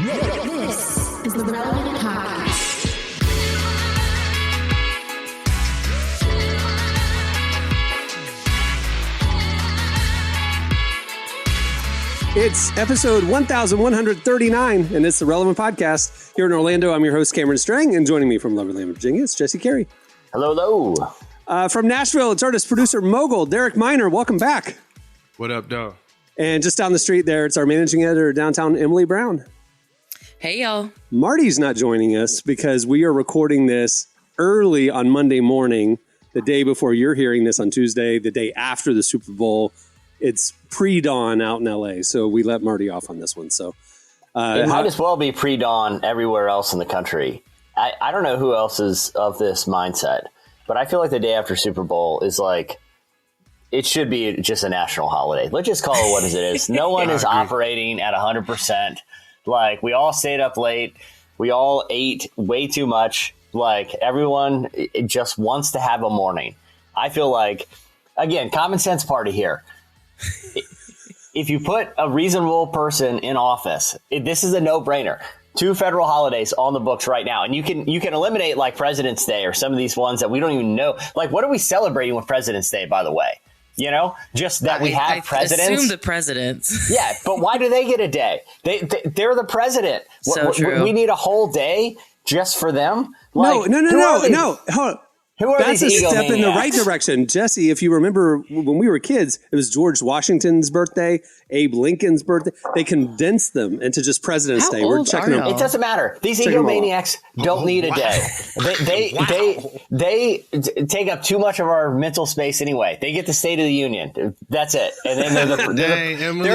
This is the Relevant Podcast. It's episode 1139, and it's the Relevant Podcast. Here in Orlando, I'm your host, Cameron Strang, and joining me from Loverland, Virginia, it's Jesse Carey. Hello, hello. From Nashville, it's artist, producer, mogul, Derek Miner. Welcome back. What up, dog? And just down the street there, it's our managing editor downtown, Emily Brown. Hey, y'all. Marty's not joining us because we are recording this early on Monday morning, the day before you're hearing this on Tuesday, the day after the Super Bowl. It's pre-dawn out in LA, so we let Marty off on this one. So it might as well be pre-dawn everywhere else in the country. I don't know who else is of this mindset, but I feel like the day after Super Bowl is like, it should be just a national holiday. Let's just call it what it is. No one is operating at 100%. Like, we all stayed up late. We all ate way too much. Like, everyone just wants to have a morning. I feel like, again, common sense party here. If you put a reasonable person in office, this is a no-brainer. 2 federal holidays on the books right now. And you can eliminate like President's Day or some of these ones that we don't even know. Like, what are we celebrating with President's Day, by the way? You know, just that we have presidents. Assume the presidents. Yeah, but why do they get a day? They're the president. So true. We need a whole day just for them? Like, no. Hold on. Who are That's a these step in the right egomaniacs? direction. Jesse, if you remember when we were kids, it was George Washington's birthday, Abe Lincoln's birthday. They condensed them into just President's How Day. We're old checking are them. y'all? It doesn't matter. These Check 'em egomaniacs don't need a day. They take up too much of our mental space anyway. They get the State of the Union. That's it. And then Dang, Emily.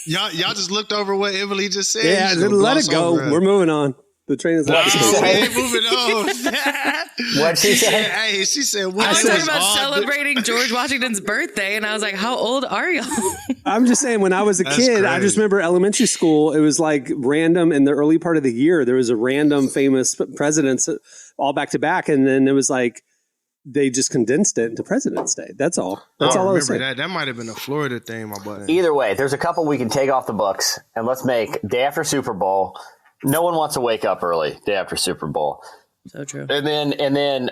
Y'all just looked over what Emily just said. Yeah, You just let it gloss go. over We're moving on. The train is left. What'd she We say? ain't moving on. What'd she say? Hey, she said, I what was is talking about all celebrating George Washington's birthday, and I was like, how old are y'all? I'm just saying, when I was a That's kid, I crazy. just remember elementary school. It was like random in the early part of the year. There was a random famous presidents all back to back. And then it was like they just condensed it into President's Day. That's all. That's all I was saying. That might have been a Florida thing, my buddy. Either way, there's a couple we can take off the books, and let's make day after Super Bowl. No one wants to wake up early day after Super Bowl. So true. And then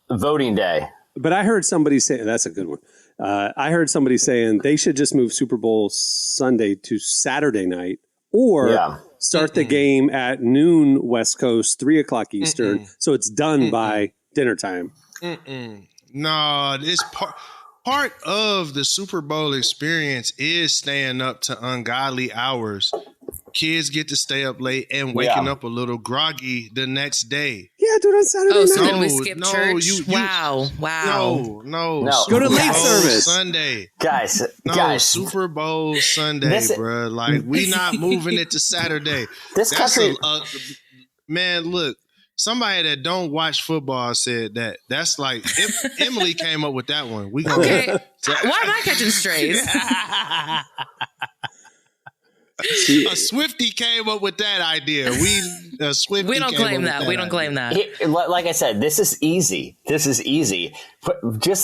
voting day. But I heard somebody say, that's a good one. I heard somebody saying they should just move Super Bowl Sunday to Saturday night, or start the game at noon West Coast, 3:00 Eastern. So it's done by dinner time. No, it's part of the Super Bowl experience is staying up to ungodly hours. Kids get to stay up late and waking up a little groggy the next day. Yeah, do it on Saturday Oh, night. so did we skip No, church? you- Wow. No. Go to late Guys. service. Sunday. Guys, Super Bowl Sunday, bro. Like, we not moving it to Saturday. This country- man, look, somebody that don't watch football said that. That's like, Emily came up with that one. We gonna Okay. Why am I catching strays? A Swifty came up with that idea. We don't claim that. We don't claim that. Like I said, this is easy. Just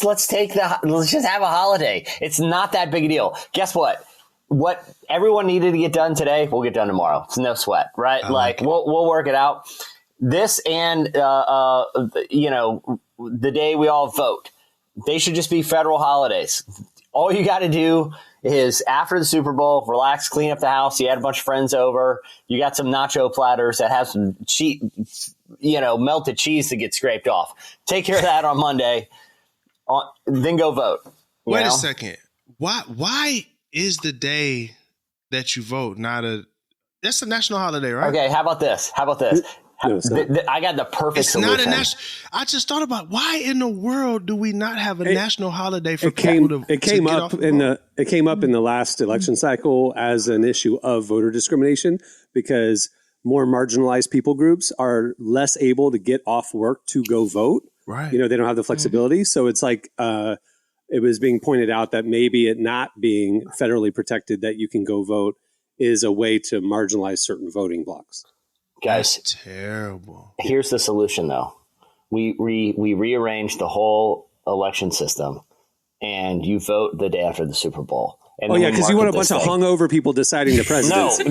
let's just have a holiday. It's not that big a deal. Guess what? What everyone needed to get done today, we'll get done tomorrow. It's no sweat, right? Like we'll work it out. This and the day we all vote, they should just be federal holidays. All you got to do is after the Super Bowl, relax, clean up the house. You had a bunch of friends over. You got some nacho platters that have some melted cheese to get scraped off. Take care of that on Monday. Then go vote. Wait a second. Why is the day that you vote that's a national holiday, right? Okay, how about this? No, it's not. I got the perfect It's solution. not a national. I just thought about why in the world do we not have a national holiday for It came people to it came get up off the in road? the it came up in the last election cycle as an issue of voter discrimination, because more marginalized people groups are less able to get off work to go vote. Right. They don't have the flexibility. So it's like it was being pointed out that maybe it not being federally protected that you can go vote is a way to marginalize certain voting blocks. Guys, That's terrible. here's the solution, though. We rearranged the whole election system, and you vote the day after the Super Bowl. And Oh then yeah, we because you want a market bunch this of thing. hungover people deciding the presidency.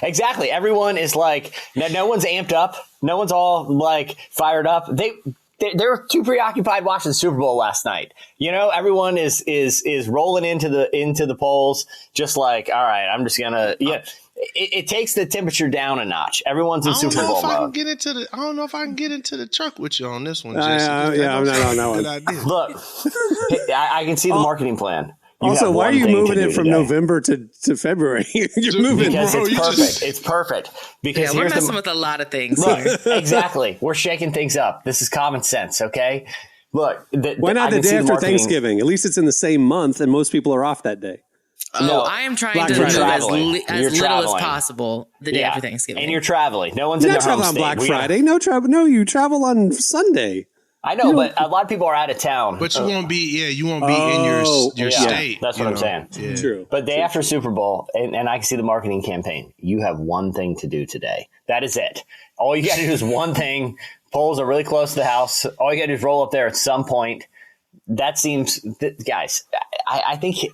Exactly. Everyone is like, no one's amped up. No one's all like fired up. They were too preoccupied watching the Super Bowl last night. You know, everyone is rolling into the polls just like, all right, I'm just gonna It takes the temperature down a notch. Everyone's in Super Bowl mode. I don't know if I can get into the truck with you on this one, Jesse. I'm not on that one. Look, I can see the marketing plan. Also, why are you moving it from today. November to February? You're moving. Because it's perfect. It's perfect. Because we're messing with a lot of things Look, here. Exactly. We're shaking things up. This is common sense, okay? Look. Why not the day after Thanksgiving? At least it's in the same month and most people are off that day. No, I am trying to move as little as possible the day after Thanksgiving. And you're traveling. No one's in their home on state. Black Friday. No, you travel on Sunday. I know, but a lot of people are out of town. But you won't be in your state. That's what I'm saying. Yeah. True. But day after Super Bowl, and I can see the marketing campaign, you have one thing to do today. That is it. All you got to do is one thing. Polls are really close to the house. All you got to do is roll up there at some point. That seems, guys, I think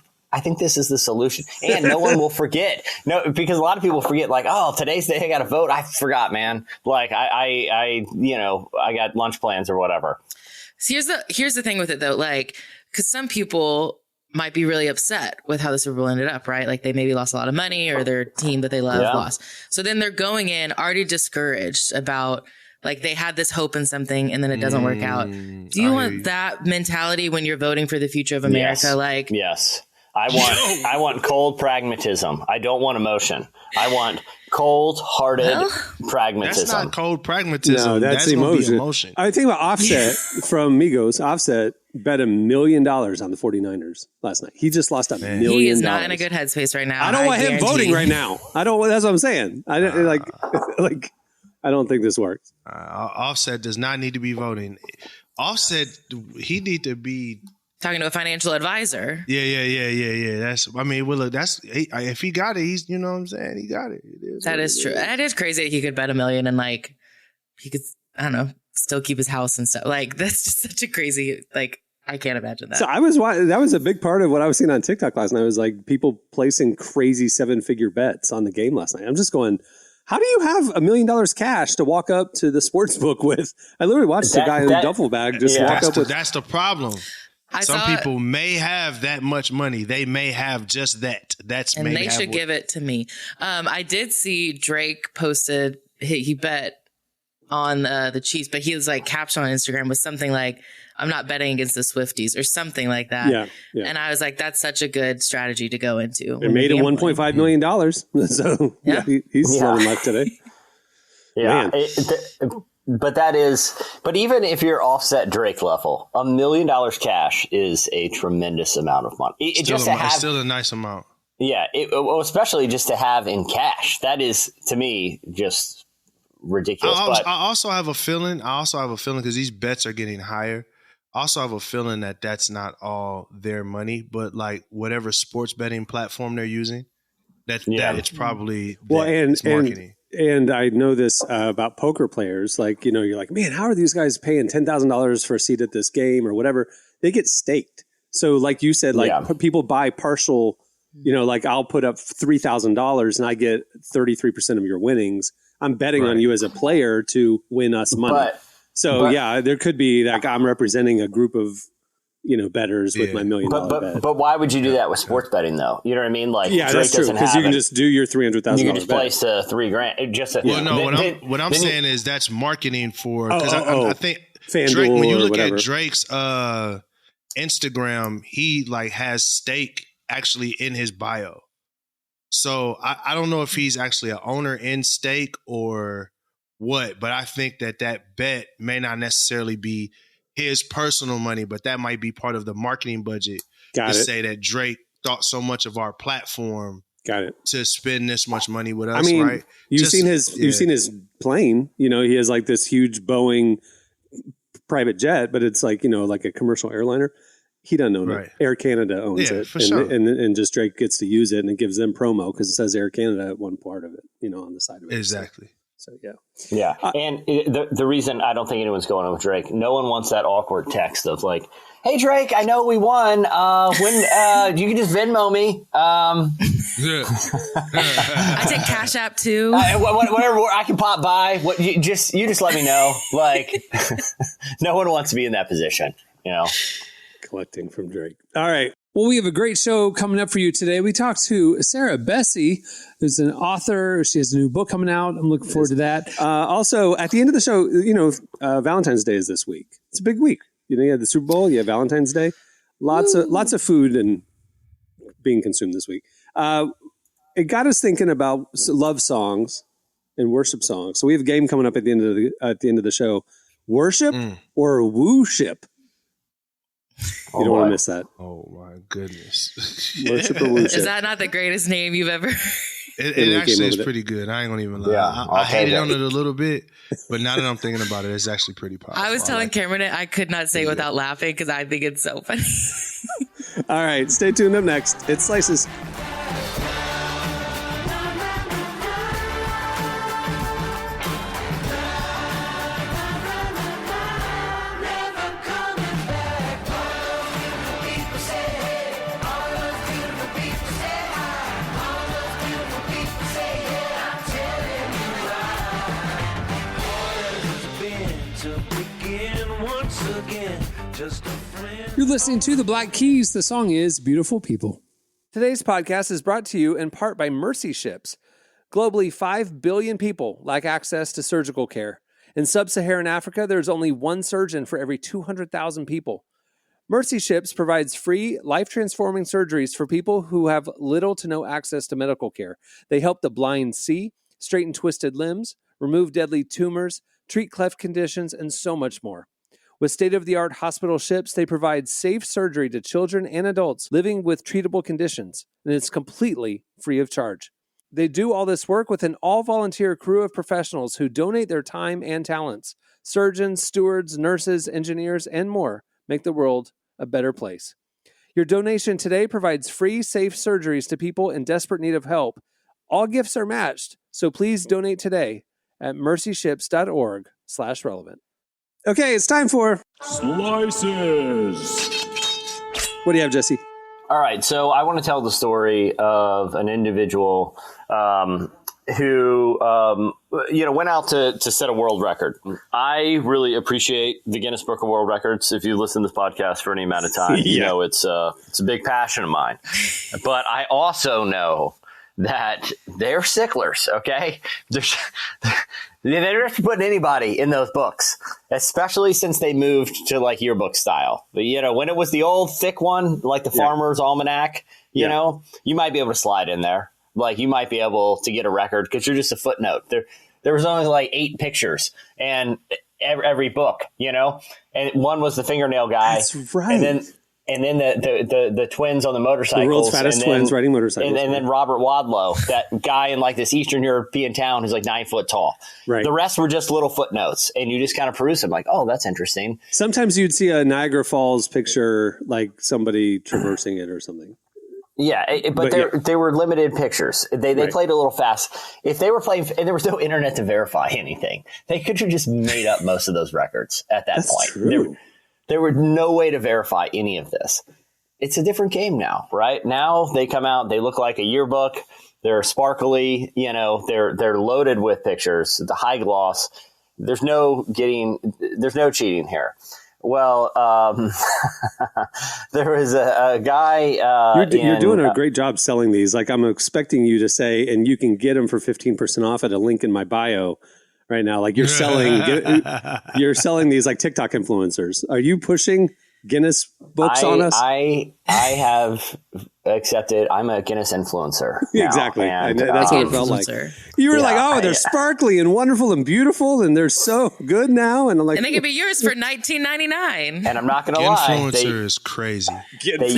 this is the solution, and no one will forget. No, because a lot of people forget. Like, oh, today's the day I got to vote. I forgot, man. Like, I got lunch plans or whatever. So here's the thing with it though. Like, because some people might be really upset with how the Super Bowl ended up, right? Like they maybe lost a lot of money or their team that they love lost. So then they're going in already discouraged about. Like they had this hope in something and then it doesn't work out. Do you want that mentality when you're voting for the future of America? Yes. Like, yes. I want cold pragmatism. I don't want emotion. I want cold-hearted pragmatism. That's not cold pragmatism. No, that's emotion. I think about Offset from Migos. Offset bet $1 million on the 49ers last night. He just lost $1 million. He is not in a good headspace right now. I don't want him voting right now. That's what I'm saying. I don't think this works. Offset does not need to be voting. Offset, he need to be talking to a financial advisor. Yeah. If he got it, he's, you know what I'm saying? He got it. That is true. That is crazy that he could bet $1 million and like, he could, I don't know, still keep his house and stuff. Like, that's just such a crazy, like, I can't imagine that. So that was a big part of what I was seeing on TikTok last night was like people placing crazy 7-figure bets on the game last night. I'm just going, how do you have $1 million cash to walk up to the sports book with? I literally watched the guy in the duffel bag just walk up with. That's the problem. Some people may have that much money. They may have just that. And they should give it to me. I did see Drake posted, he bet on the Chiefs, but he was like caption on Instagram was something like, I'm not betting against the Swifties or something like that. Yeah. And I was like, that's such a good strategy to go into. It made him $1.5 million. So he's running luck today. Yeah. But even if you're Offset Drake level, $1 million cash is a tremendous amount of money. Still a nice amount. Yeah. Especially just to have in cash. That is, to me, just ridiculous. I also have a feeling because these bets are getting higher. I also have a feeling that that's not all their money, but like whatever sports betting platform they're using, that it's probably marketing. And I know this about poker players. Like, you know, you're like, man, how are these guys paying $10,000 for a seat at this game or whatever? They get staked. So like you said, people buy partial, you know, like I'll put up $3,000 and I get 33% of your winnings. I'm betting on you as a player to win us money. There could be like I'm representing a group of, you know, bettors with my $1 million bet. But why would you do that with sports betting though? You know what I mean? Like, yeah, Drake that's true because you can just do your $300,000. You can just place $3,000. What I'm saying is that's marketing for because I think FanDuel Drake. When you look whatever. at Drake's Instagram, he like has stake actually in his bio. So I don't know if he's actually an owner in stake or what, but I think that bet may not necessarily be his personal money, but that might be part of the marketing budget say that Drake thought so much of our platform to spend this much money with us. I mean, right? You've seen his plane. You know, he has like this huge Boeing private jet, but it's like, you know, like a commercial airliner. He doesn't own it. Air Canada owns it. For sure. And just Drake gets to use it and it gives them promo because it says Air Canada at one part of it, you know, on the side of it. Exactly. So, yeah. Yeah. And the reason I don't think anyone's going with Drake, no one wants that awkward text of like, hey, Drake, I know we won. When you can just Venmo me. I take Cash App too. Whatever, I can pop by. You just let me know. Like, no one wants to be in that position, you know. Collecting from Drake. All right. Well, we have a great show coming up for you today. We talked to Sarah Bessey, who's an author. She has a new book coming out. I'm looking forward to that. Also, at the end of the show, Valentine's Day is this week. It's a big week. You have the Super Bowl, you have Valentine's Day. Lots of food and being consumed this week. It got us thinking about love songs and worship songs. So we have a game coming up at the end of the show. Worship or WOOship? You don't want to miss that. Oh my goodness! Worship or WOOship? Is that not the greatest name you've ever? It actually is pretty good. I ain't gonna even lie. Yeah, I hated on it a little bit, but now that I'm thinking about it, it's actually pretty powerful. I was telling Cameron I could not say without laughing because I think it's so funny. All right, stay tuned. Up next, it's Slices. You're listening to The Black Keys. The song is Beautiful People. Today's podcast is brought to you in part by Mercy Ships. Globally, 5 billion people lack access to surgical care. In sub-Saharan Africa, there's only one surgeon for every 200,000 people. Mercy Ships provides free, life-transforming surgeries for people who have little to no access to medical care. They help the blind see, straighten twisted limbs, remove deadly tumors, treat cleft conditions, and so much more. With state-of-the-art hospital ships, they provide safe surgery to children and adults living with treatable conditions, and it's completely free of charge. They do all this work with an all-volunteer crew of professionals who donate their time and talents. Surgeons, stewards, nurses, engineers, and more make the world a better place. Your donation today provides free, safe surgeries to people in desperate need of help. All gifts are matched, so please donate today at mercyships.org/relevant. Okay, it's time for Slices. What do you have, Jesse? All right, so I want to tell the story of an individual who went out to set a world record. I really appreciate the Guinness Book of World Records. If you listen to this podcast for any amount of time, you know it's a big passion of mine. But I also know that they're sticklers, okay? They're just putting anybody in those books, especially since they moved to like yearbook style. But, when it was the old thick one, like the Farmer's Almanac, you know, you might be able to slide in there. Like you might be able to get a record because you're just a footnote. There was only like 8 pictures and every book, and one was the fingernail guy. That's right. And then the twins on the motorcycles. The world's fattest twins riding motorcycles. And then Robert Wadlow, that guy in like this Eastern European town who's like 9 foot tall. Right. The rest were just little footnotes. And you just kind of peruse them like, oh, that's interesting. Sometimes you'd see a Niagara Falls picture, like somebody traversing it or something. Yeah, but they were limited pictures. They played a little fast. If they were playing, and there was no internet to verify anything, they could have just made up most of those records at that point. True. There were no way to verify any of this. It's a different game now, right? Now they come out, they look like a yearbook. They're sparkly, they're loaded with pictures, the high gloss. There's no cheating here. Well, there was a guy. You're doing a great job selling these. Like I'm expecting you to say, and you can get them for 15% off at a link in my bio. Right now, like you're selling these like TikTok influencers. Are you pushing Guinness books on us? I have accepted. I'm a Guinness influencer. Now, exactly. And, that's what it felt like. You were like, oh, they're sparkly and wonderful and beautiful, and they're so good now. And I'm like, and they can be yours for $19.99. And I'm not going to lie, influencer is crazy. They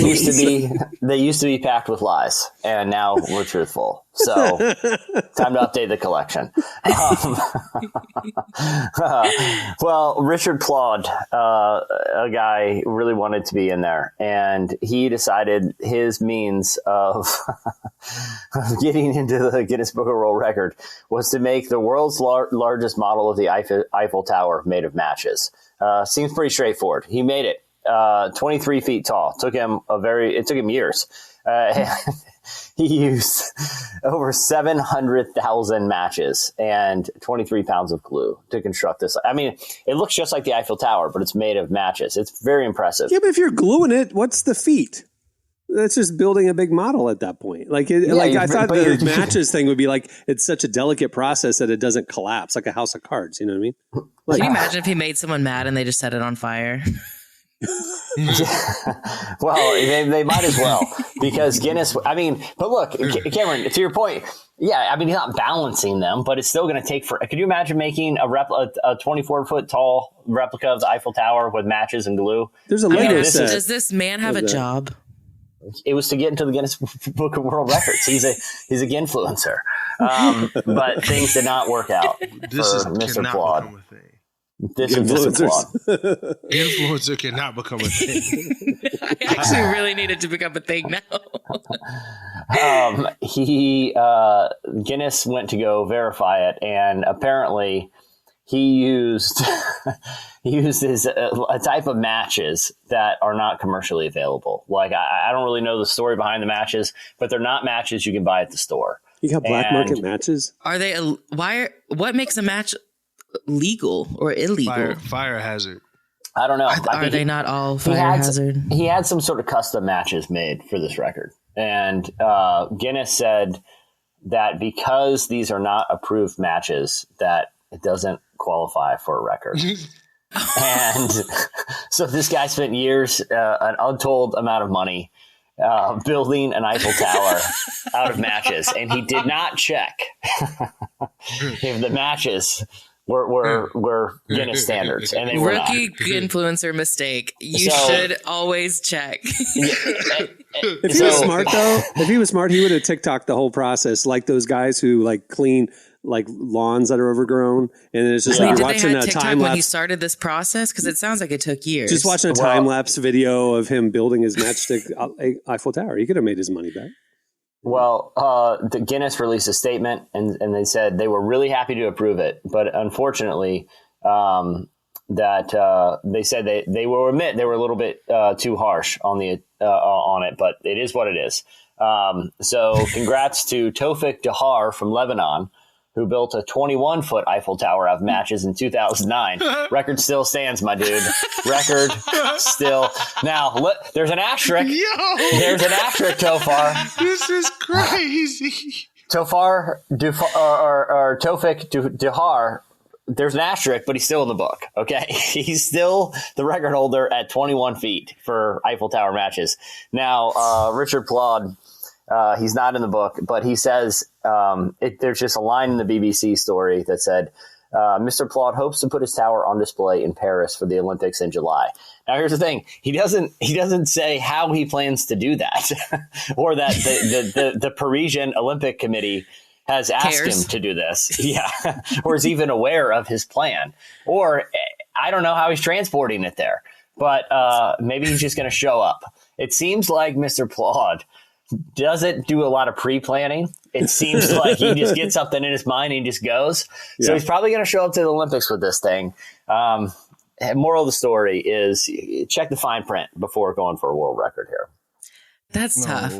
used to be packed with lies, and now we're truthful. So time to update the collection. Well, Richard Plaud, a guy really wanted to be in there, and he he decided his means of getting into the Guinness Book of World Record was to make the world's largest model of the Eiffel Tower made of matches. Seems pretty straightforward. He made it 23 feet tall. It took him years. He used over 700,000 matches and 23 pounds of glue to construct this. I mean, it looks just like the Eiffel Tower, but it's made of matches. It's very impressive. Yeah, but if you're gluing it, what's the feat? That's just building a big model at that point. I thought the matches thing would be like, it's such a delicate process that it doesn't collapse like a house of cards. You know what I mean? Can you imagine if he made someone mad and they just set it on fire? Well, they might as well, because Guinness, I mean, but look, Cameron, to your point, yeah, I mean, he's not balancing them, but it's still going to take could you imagine making a 24-foot tall replica of the Eiffel Tower with matches and glue? There's a later set. Does this man have a job? It was to get into the Guinness Book of World Records. He's a influencer, but things did not work out for Mr. Flawed. This influencer cannot become a thing. I actually really needed to become a thing now. Guinness went to go verify it, and apparently he used a type of matches that are not commercially available. Like, I don't really know the story behind the matches, but they're not matches you can buy at the store. You got black market matches? Are they? What makes a match legal or illegal? Fire hazard. I don't know. Are they not all fire hazard? He had some sort of custom matches made for this record. And Guinness said that because these are not approved matches, that it doesn't qualify for a record. And so this guy spent years, an untold amount of money, building an Eiffel Tower out of matches. And he did not check if the matches were Guinness standards, and they were rookie not. influencer mistake. You should always check. If he was smart, though, he would have TikToked the whole process, like those guys who like clean like lawns that are overgrown, and it's just like watching a time lapse. When he started this process, because it sounds like it took years. Just watching a time lapse video of him building his matchstick Eiffel Tower. He could have made his money back. Well, the Guinness released a statement, and they said they were really happy to approve it, but unfortunately, that they said they will admit they were a little bit too harsh on it, but it is what it is. So, congrats to Tawfik Dahar from Lebanon, who built a 21-foot Eiffel Tower out of matches in 2009. Record still stands, my dude. Record still. Now, look, there's an asterisk. There's an asterisk, Tofar. This is crazy. Tawfik Dahar, there's an asterisk, but he's still in the book, okay? He's still the record holder at 21 feet for Eiffel Tower matches. Now, Richard Plaud, he's not in the book, but he says there's just a line in the BBC story that said, Mr. Plaud hopes to put his tower on display in Paris for the Olympics in July. Now, here's the thing. He doesn't say how he plans to do that or that the Parisian Olympic Committee has asked him to do this. Yeah. Or is even aware of his plan. Or I don't know how he's transporting it there, but maybe he's just going to show up. It seems like Mr. Plaud doesn't do a lot of pre-planning. It seems like he just gets something in his mind and he just goes. So he's probably going to show up to the Olympics with this thing. Moral of the story is check the fine print before going for a world record here. That's tough.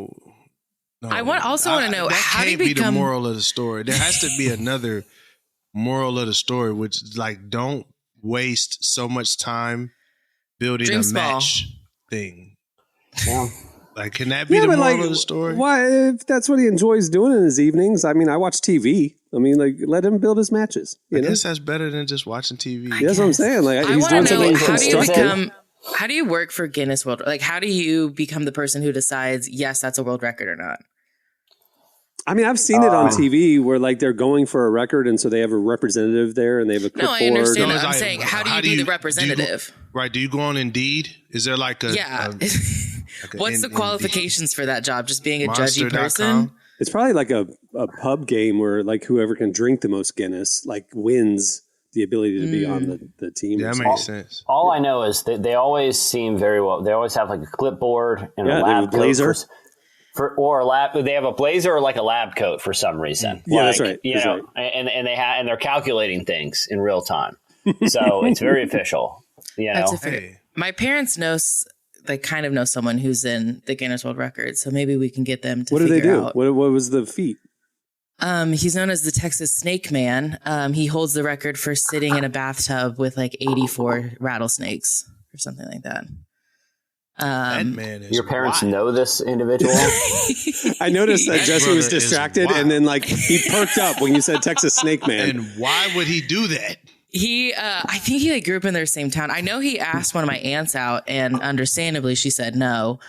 No, I want to know, how do you be become the moral of the story? There has to be another moral of the story, which is like, don't waste so much time building a match thing. Yeah. Like, can that be the moral of the story? Why, if that's what he enjoys doing in his evenings? I mean, I watch TV. I mean, like, let him build his matches. I guess that's better than just watching TV. That's what I'm saying. Like, I he's doing something constructive. How do you work for Guinness World? Like, how do you become the person who decides, yes, that's a world record or not? I mean, I've seen it on TV where like they're going for a record, and so they have a representative there, and they have a clipboard. No, I understand that. I'm saying, how do you be the representative? Do you go on Indeed? Is there like a What's the qualifications for that job? Just being a judgy person? It's probably like a pub game where like whoever can drink the most Guinness like wins the ability to be on the team. Yeah, that makes sense. All I know is that they always seem very well. They always have like a clipboard and a lab blazer. Or a lab. They have a blazer or like a lab coat for some reason. Yeah, like, that's right. You know, right. and they're calculating things in real time. So it's very official. You know, my parents kind of know someone who's in the Guinness World Records, so maybe we can get them to. What do they do? What was the feat? He's known as the Texas Snake Man. He holds the record for sitting in a bathtub with like 84 rattlesnakes or something like that. That man is your parents wild. know this individual? I noticed that Jesse was distracted and then like he perked up when you said Texas Snake Man. And why would he do that? I think he like grew up in their same town. I know he asked one of my aunts out, and understandably she said no.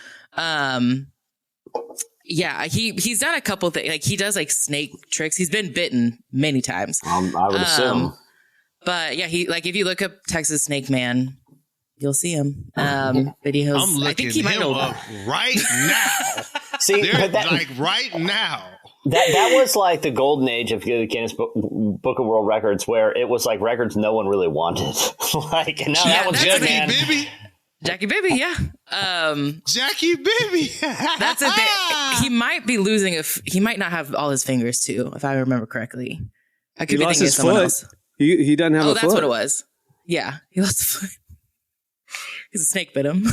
Yeah, he's done a couple things. Like he does like snake tricks. He's been bitten many times. I would assume. But yeah, he like if you look up Texas Snake Man, you'll see him. Videos. I'm looking him up right now. See, like right now. That was like the golden age of the Guinness Book of World Records, where it was like records no one really wanted. Like, no, that was good, man. Baby. Jackie Bibby, yeah. Jackie Bibby. That's a thing. He might be losing he might not have all his fingers too, if I remember correctly. I could be thinking of someone else. He doesn't have a foot. Oh, that's what it was. Yeah, he lost a foot. Because a snake bit him.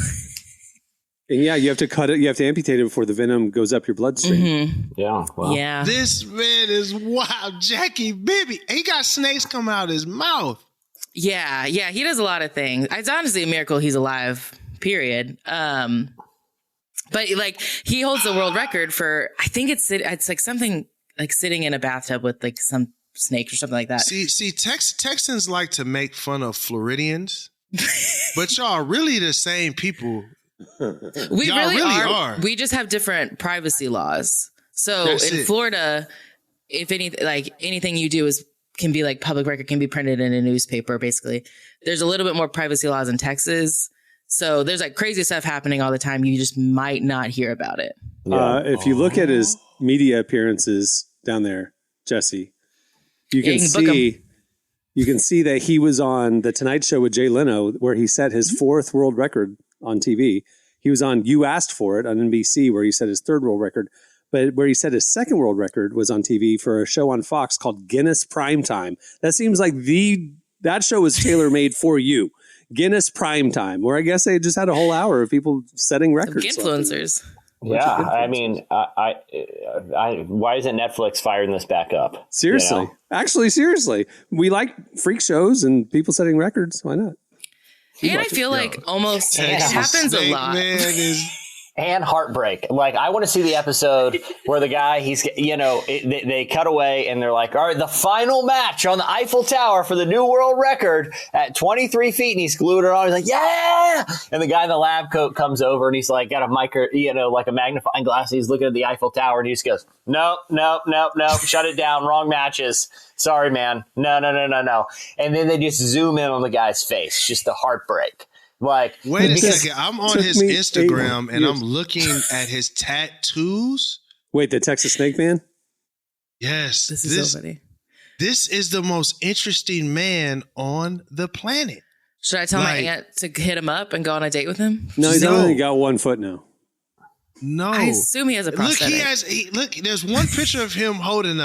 And yeah, you have to cut it. You have to amputate it before the venom goes up your bloodstream. Mm-hmm. Yeah. Well. Yeah. This man is wild. Jackie Bibby. He got snakes coming out of his mouth. Yeah. He does a lot of things. It's honestly a miracle he's alive, period. But like he holds the world record for, I think it's like something like sitting in a bathtub with like some snake or something like that. See, Texans like to make fun of Floridians, but y'all are really the same people. We really are. We just have different privacy laws. So in Florida, if anything you do can be like public record, can be printed in a newspaper, basically. There's a little bit more privacy laws in Texas. So there's like crazy stuff happening all the time. You just might not hear about it. If you look at his media appearances down there, Jesse, you can see that he was on The Tonight Show with Jay Leno, where he set his fourth world record on TV. He was on You Asked For It on NBC, where he set his third world record. But where he set his second world record was on TV for a show on Fox called Guinness Primetime. That seems like that show was tailor-made for you. Guinness Primetime, where I guess they just had a whole hour of people setting records. Influencers. Yeah, I mean, why isn't Netflix firing this back up? Seriously. You know? Actually, seriously. We like freak shows and people setting records. Why not? And I feel like almost it happens a lot. And heartbreak. Like, I want to see the episode where the guy, they cut away and they're like, all right, the final match on the Eiffel Tower for the new world record at 23 feet. And he's glued it on. He's like, yeah. And the guy in the lab coat comes over and he's like, got a like a magnifying glass. He's looking at the Eiffel Tower and he just goes, nope. Shut it down. Wrong matches. Sorry, man. No. And then they just zoom in on the guy's face. Just the heartbreak. Like, wait a second. I'm on his Instagram and I'm looking at his tattoos. Wait, the Texas Snake Man? Yes. This is so funny. This is the most interesting man on the planet. Should I tell my aunt to hit him up and go on a date with him? No, he's only got 1 foot now. No. I assume he has a prosthetic. Look, there's one picture of him holding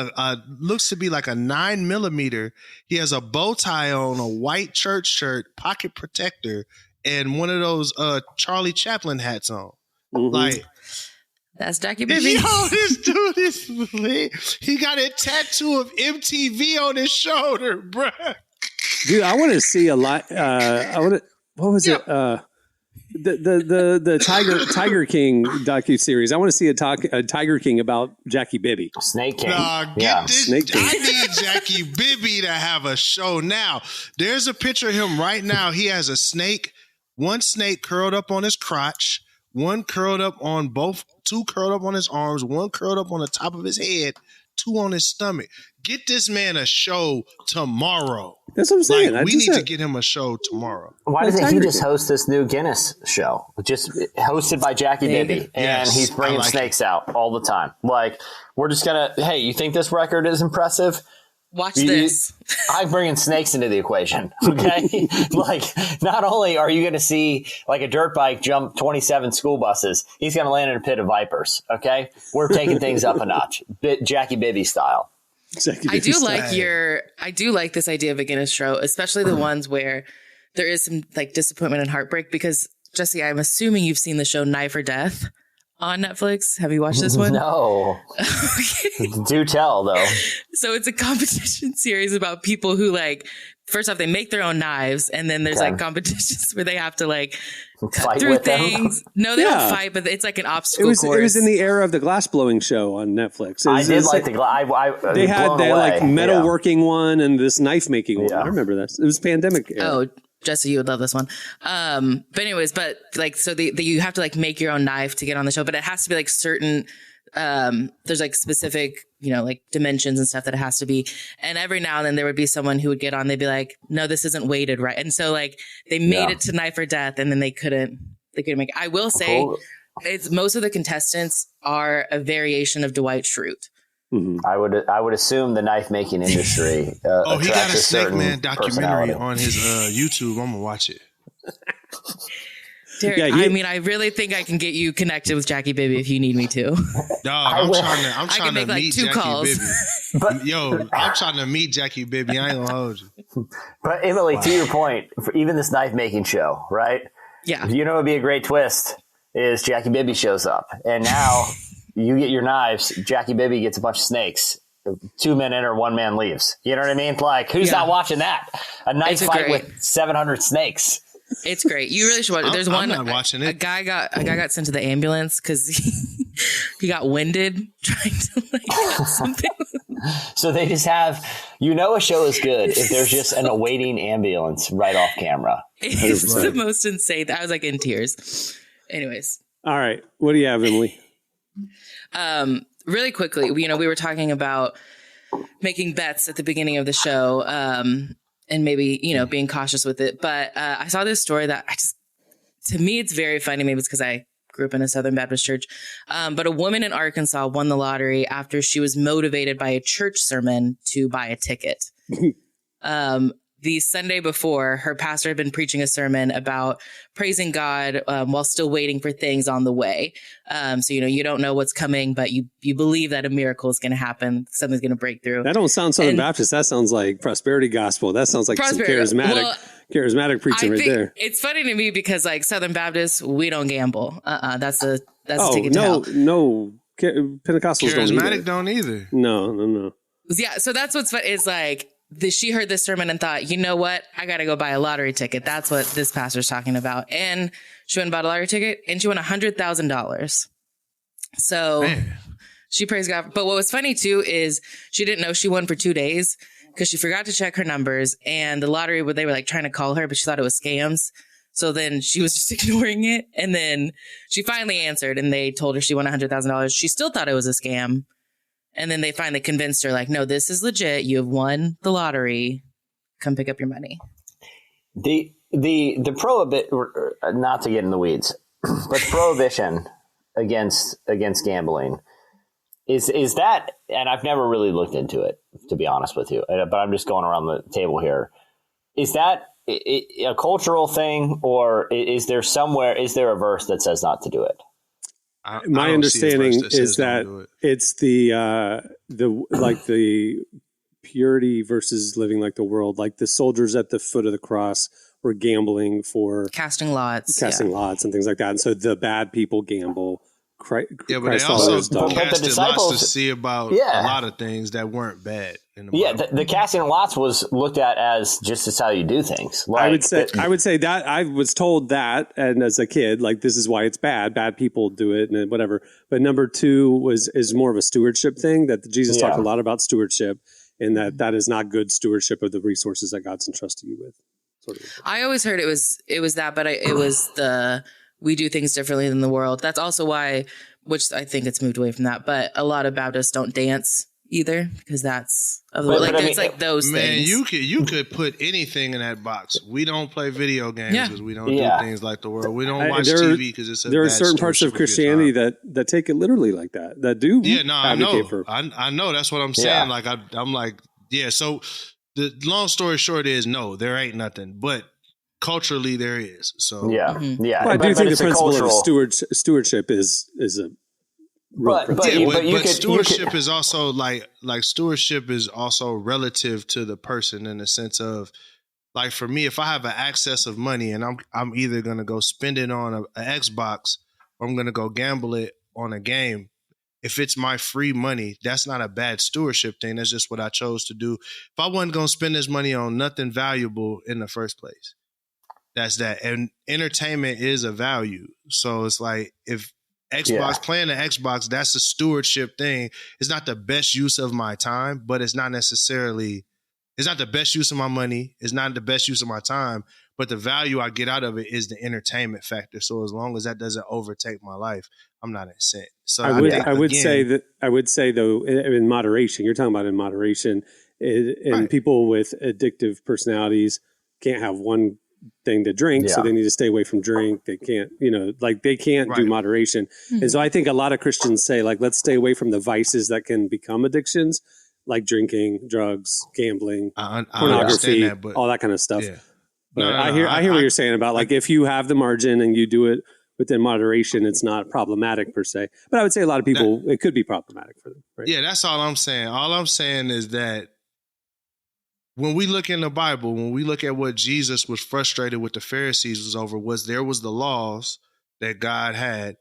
looks to be like a 9mm. He has a bow tie on, a white church shirt, pocket protector, and one of those Charlie Chaplin hats on. Mm-hmm. Like, that's Jackie Bibby. Yo, this dude he got a tattoo of MTV on his shoulder, bruh. Dude, I want to see a lot. What was it? The Tiger King docuseries. I want to see a Tiger King about Jackie Bibby. Snake King. Snake King. I need Jackie Bibby to have a show now. There's a picture of him right now. He has a snake. One snake curled up on his crotch, one curled up on two curled up on his arms, one curled up on the top of his head, two on his stomach. Get this man a show tomorrow. That's what I'm saying. Like, we need to get him a show tomorrow. Why doesn't he just host this new Guinness show? Just hosted by Jackie Bibby. And he's bringing snakes out all the time. Like, we're just going to, hey, you think this record is impressive? Watch this. I'm bringing snakes into the equation. Okay. Like, not only are you going to see like a dirt bike jump 27 school buses, he's going to land in a pit of vipers. Okay. We're taking things up a notch. Jackie Bibby style. I do like this idea of a Guinness show, especially the ones where there is some like disappointment and heartbreak, because Jesse, I'm assuming you've seen the show Knife or Death on Netflix. Have you watched this one? No. Okay. Do tell, though. So it's a competition series about people who, like, first off, they make their own knives, and then there's like competitions where they have to like cut through things. No, they don't fight, but it's like an obstacle course. It was in the era of the glass blowing show on Netflix. I did like the glass. They had that like metalworking one and this knife making one. I remember that. It was pandemic era. Oh, Jesse, you would love this one. But anyways, like, so you have to like make your own knife to get on the show, but it has to be like certain, there's like specific, like dimensions and stuff that it has to be. And every now and then there would be someone who would get on, they'd be like, no, this isn't weighted right. And so like they made it to Knife or Death, and then they couldn't make it. I will say it's most of the contestants are a variation of Dwight Schrute. Mm-hmm. I would assume the knife making industry. He got a Snake Man documentary on his YouTube. I'm gonna watch it. Derek, I mean, I really think I can get you connected with Jackie Bibby if you need me to. Dog, I'm trying to meet like 2 Jackie calls. Bibby. I'm trying to meet Jackie Bibby. I ain't gonna hold you. But Emily, to your point, for even this knife making show, right? Yeah. What would be a great twist is Jackie Bibby shows up, and now. You get your knives, Jackie Bibby gets a bunch of snakes. 2 men enter, 1 man leaves. You know what I mean? Like, who's not watching that? A knife fight with 700 snakes. It's great. You really should watch it. There's I'm not watching it. A guy got sent to the ambulance because he got winded trying to like something. So they just have, a show is good if there's just an awaiting ambulance right off camera. It's the most insane. I was like in tears. Anyways. All right. What do you have, Emily? Really quickly, we were talking about making bets at the beginning of the show, and maybe, being cautious with it. But I saw this story that to me, it's very funny. Maybe it's because I grew up in a Southern Baptist church. But a woman in Arkansas won the lottery after she was motivated by a church sermon to buy a ticket. The Sunday before, her pastor had been preaching a sermon about praising God while still waiting for things on the way. So, you don't know what's coming, but you believe that a miracle is going to happen. Something's going to break through. That don't sound Southern Baptist. That sounds like prosperity gospel. That sounds like some charismatic preaching right there. It's funny to me because like Southern Baptists, we don't gamble. That's a ticket to hell. No. Pentecostals Charismatic don't either. No. Yeah. So that's what's fun is like, she heard this sermon and thought, you know what? I got to go buy a lottery ticket. That's what this pastor's talking about. And she went and bought a lottery ticket and she won $100,000. So she praised God. But what was funny too is she didn't know she won for 2 days because she forgot to check her numbers, and the lottery, they were like trying to call her, but she thought it was scams. So then she was just ignoring it. And then she finally answered and they told her she won $100,000. She still thought it was a scam. And then they finally convinced her, like, no, this is legit. You have won the lottery. Come pick up your money. The not to get in the weeds, but prohibition against gambling is that, and I've never really looked into it, to be honest with you, but I'm just going around the table here. Is that a cultural thing, or is there a verse that says not to do it? My understanding is that it's the purity versus living like the world. Like the soldiers at the foot of the cross were gambling for casting lots and things like that. And so the bad people gamble. But they also casted lots to see about a lot of things that weren't bad. The casting lots was looked at as just as how you do things. Like, I would say that I was told that, and as a kid, like this is why it's bad. Bad people do it, and whatever. But number 2 is more of a stewardship thing. That Jesus talked a lot about stewardship, and that is not good stewardship of the resources that God's entrusted you with. Sort of. I always heard it was that, but it was we do things differently than the world. That's also why, which I think it's moved away from that, but a lot of Baptists don't dance either because that's it's like those things. You could put anything in that box. We don't play video games because we don't do things like the world. We don't watch TV because it's there are certain parts of Christianity that take it literally like that do. I know. I know. That's what I'm saying. Like I'm like, Yeah. So the long story short is no, there ain't nothing, but culturally there is. So yeah. Well, I do think the principle of stewardship is a real principle. But stewardship is also like stewardship is also relative to the person in the sense of, like, for me, if I have an excess of money and I'm either gonna go spend it on an Xbox or I'm gonna go gamble it on a game. If it's my free money, that's not a bad stewardship thing. That's just what I chose to do. If I wasn't gonna spend this money on nothing valuable in the first place, that's that. And entertainment is a value. So it's like if playing the Xbox, that's a stewardship thing. It's not the best use of my time, but it's not the best use of my money. It's not the best use of my time, but the value I get out of it is the entertainment factor. So as long as that doesn't overtake my life, I'm not in sin. So I would say though, in moderation, you're talking about in moderation, and people with addictive personalities can't have one thing to drink, so they need to stay away from drink. They can't, they can't do moderation. Mm-hmm. And so I think a lot of Christians say, like, let's stay away from the vices that can become addictions, like drinking, drugs, gambling, pornography, all that kind of stuff. Yeah. But I hear what you're saying about, like, if you have the margin and you do it within moderation, it's not problematic per se. But I would say a lot of people, it could be problematic for them. Right? Yeah, that's all I'm saying. All I'm saying is that when we look in the Bible, when we look at what Jesus was frustrated with the Pharisees was the laws that God had.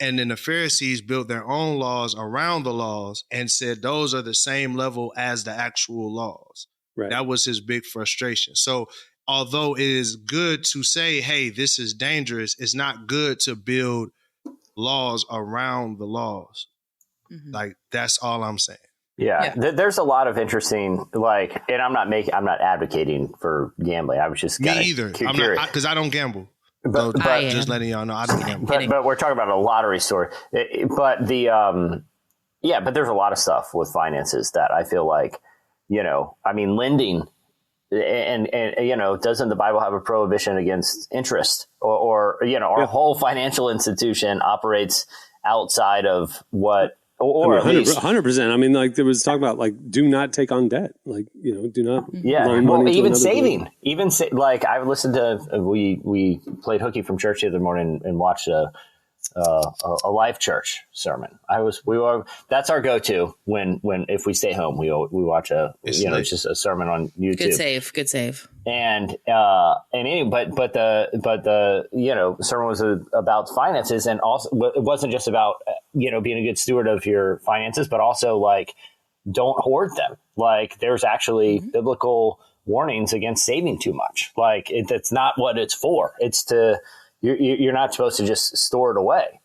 And then the Pharisees built their own laws around the laws and said those are the same level as the actual laws. Right. That was his big frustration. So although it is good to say, hey, this is dangerous, it's not good to build laws around the laws. Mm-hmm. Like, that's all I'm saying. Yeah. There's a lot of interesting, like, and I'm not advocating for gambling. I was just me either. I'm not, because I don't gamble. But just letting y'all know, I don't gamble. But we're talking about a lottery story. But there's a lot of stuff with finances that I feel like, lending. And doesn't the Bible have a prohibition against interest or our whole financial institution operates outside of what, or 100%. I mean, like, there was talk about, like, do not take on debt. Like, do not loan money to even saving, like, I listened to, we played hooky from church the other morning and watched a Life Church sermon. That's our go-to when if we stay home, we watch it's just a sermon on YouTube. Good save. And the sermon was about finances, and also it wasn't just about being a good steward of your finances, but also, like, don't hoard them. Like, there's actually biblical warnings against saving too much. Like, that's not what it's for. It's to You're not supposed to just store it away,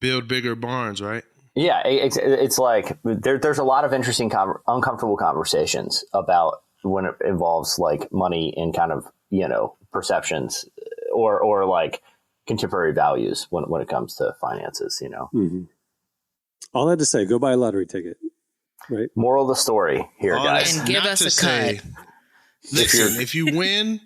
build bigger barns, right? Yeah, it's like there's a lot of interesting, uncomfortable conversations about when it involves, like, money and kind of perceptions or like contemporary values when it comes to finances. Mm-hmm. All that to say, go buy a lottery ticket. Right. Moral of the story here, guys, and give us a cut. Listen, if you win,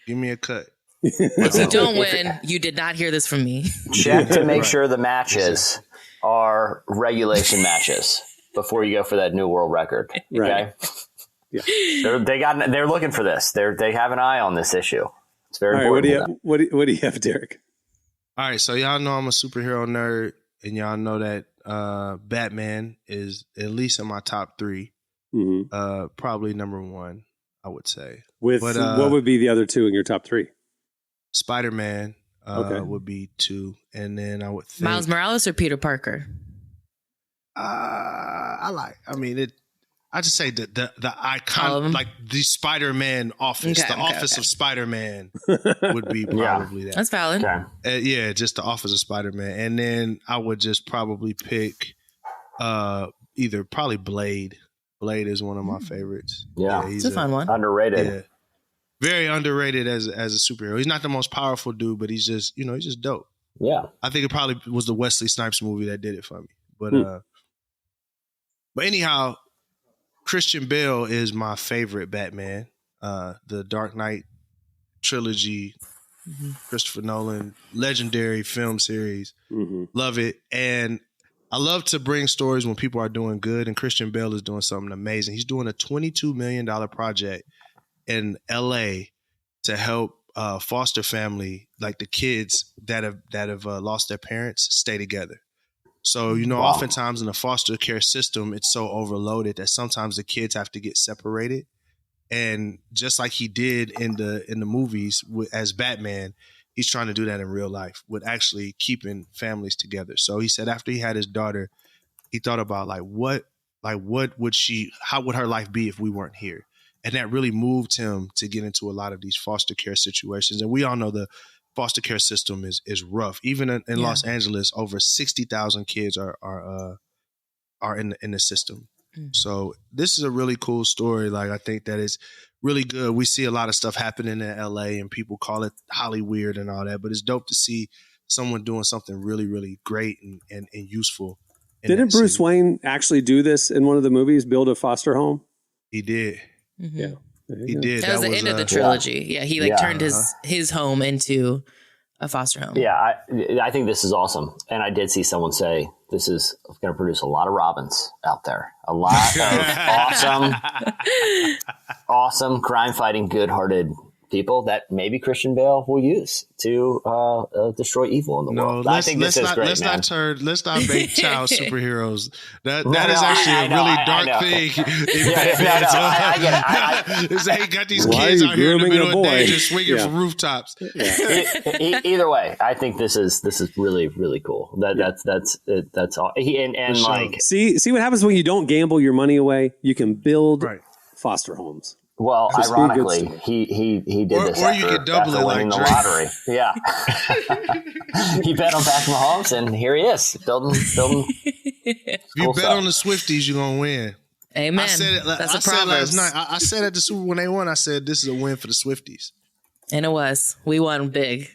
give me a cut. If you don't win, you did not hear this from me. Check to make sure the matches are regulation matches before you go for that new world record. Okay. Right. Yeah. They're looking for this. They have an eye on this issue. It's very important. What do you have, Derek? All right. So y'all know I'm a superhero nerd, and y'all know that Batman is at least in my top 3. Mm-hmm. Probably number 1, I would say. What would be the other 2 in your top 3? Spider-Man would be 2, and then I would think Miles Morales or Peter Parker. I just say the icon, like the Spider-Man office, office of Spider-Man would be probably that. That's valid. Okay. Just the office of Spider-Man, and then I would just probably pick probably Blade. Blade is one of my favorites. Yeah, he's a fun one. Underrated. Yeah. Very underrated as a superhero. He's not the most powerful dude, but he's just dope. Yeah, I think it probably was the Wesley Snipes movie that did it for me. But anyhow, Christian Bale is my favorite Batman. The Dark Knight trilogy, Christopher Nolan, legendary film series. Mm-hmm. Love it. And I love to bring stories when people are doing good, and Christian Bale is doing something amazing. He's doing a $22 million project in LA to help foster family, like the kids that have lost their parents, stay together. So, oftentimes in the foster care system, it's so overloaded that sometimes the kids have to get separated. And just like he did in the movies as Batman, he's trying to do that in real life with actually keeping families together. So he said after he had his daughter, he thought about how would her life be if we weren't here? And that really moved him to get into a lot of these foster care situations. And we all know the foster care system is rough. Even in Los Angeles, over 60,000 kids are in the system. So this is a really cool story. Like, I think that is really good. We see a lot of stuff happening in LA and people call it Hollyweird and all that, but it's dope to see someone doing something really, really great and useful. Didn't Bruce Wayne actually do this in one of the movies, build a foster home? He did. Mm-hmm. Yeah. He did. That was the end of the trilogy. Yeah. He turned his home into a foster home. Yeah, I think this is awesome. And I did see someone say this is going to produce a lot of Robins out there. A lot of awesome crime-fighting, good-hearted people that maybe Christian Bale will use to destroy evil in the world. I think this is great, let's man. Let's not make child superheroes. That is actually a really dark thing. I get it. They got these kids out here in the middle of the day just swinging from rooftops. Yeah. Either way, I think this is really, really cool. That's all. And like, see what happens when you don't gamble your money away. You can build foster homes. Well, ironically, he did this or you could double it winning like the lottery. Yeah, he bet on Patrick Mahomes, and here he is building. If you bet on the Swifties, you're gonna win. Amen. I said it last night. I said at the Super when they won. I said this is a win for the Swifties, and it was. We won big.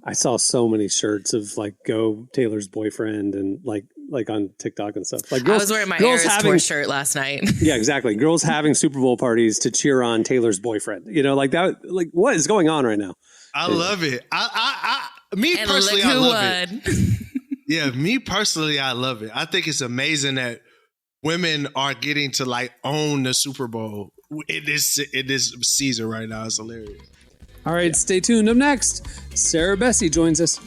I saw so many shirts of like "Go Taylor's Boyfriend" and like on TikTok and stuff. Like girls, I was wearing my Eras Tour shirt last night. Yeah, exactly. Girls having Super Bowl parties to cheer on Taylor's boyfriend. Like that. Like what is going on right now? I love it. Me personally, I love it. Yeah, me personally, I love it. I think it's amazing that women are getting to like own the Super Bowl in this season right now. It's hilarious. All right, stay tuned. Up next, Sarah Bessey joins us.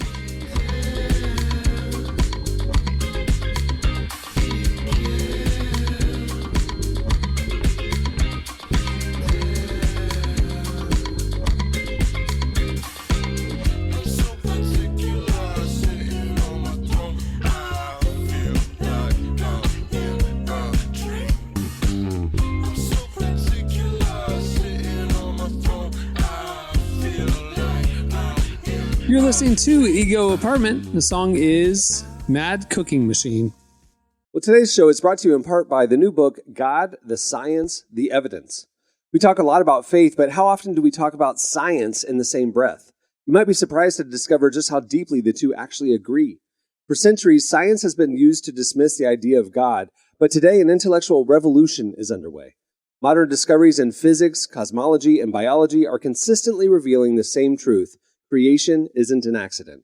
You're listening to Ego Apartment. The song is Mad Cooking Machine. Well, today's show is brought to you in part by the new book, God, the Science, the Evidence. We talk a lot about faith, but how often do we talk about science in the same breath? You might be surprised to discover just how deeply the two actually agree. For centuries, science has been used to dismiss the idea of God, but today an intellectual revolution is underway. Modern discoveries in physics, cosmology, and biology are consistently revealing the same truth. Creation isn't an accident.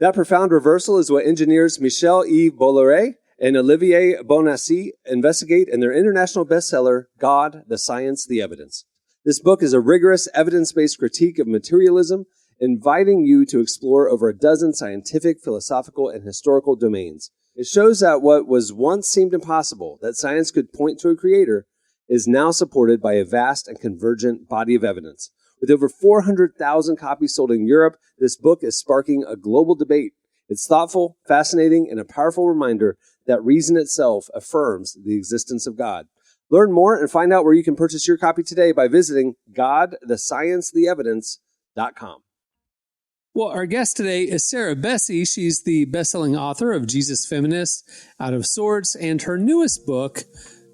That profound reversal is what engineers Michel-Yves Bolloré and Olivier Bonassi investigate in their international bestseller, God, the Science, the Evidence. This book is a rigorous, evidence-based critique of materialism, inviting you to explore over a dozen scientific, philosophical, and historical domains. It shows that what was once seemed impossible, that science could point to a creator, is now supported by a vast and convergent body of evidence. With over 400,000 copies sold in Europe, this book is sparking a global debate. It's thoughtful, fascinating, and a powerful reminder that reason itself affirms the existence of God. Learn more and find out where you can purchase your copy today by visiting godthesciencetheevidence.com. Well, our guest today is Sarah Bessey. She's the best-selling author of Jesus Feminist, Out of Sorts, and her newest book,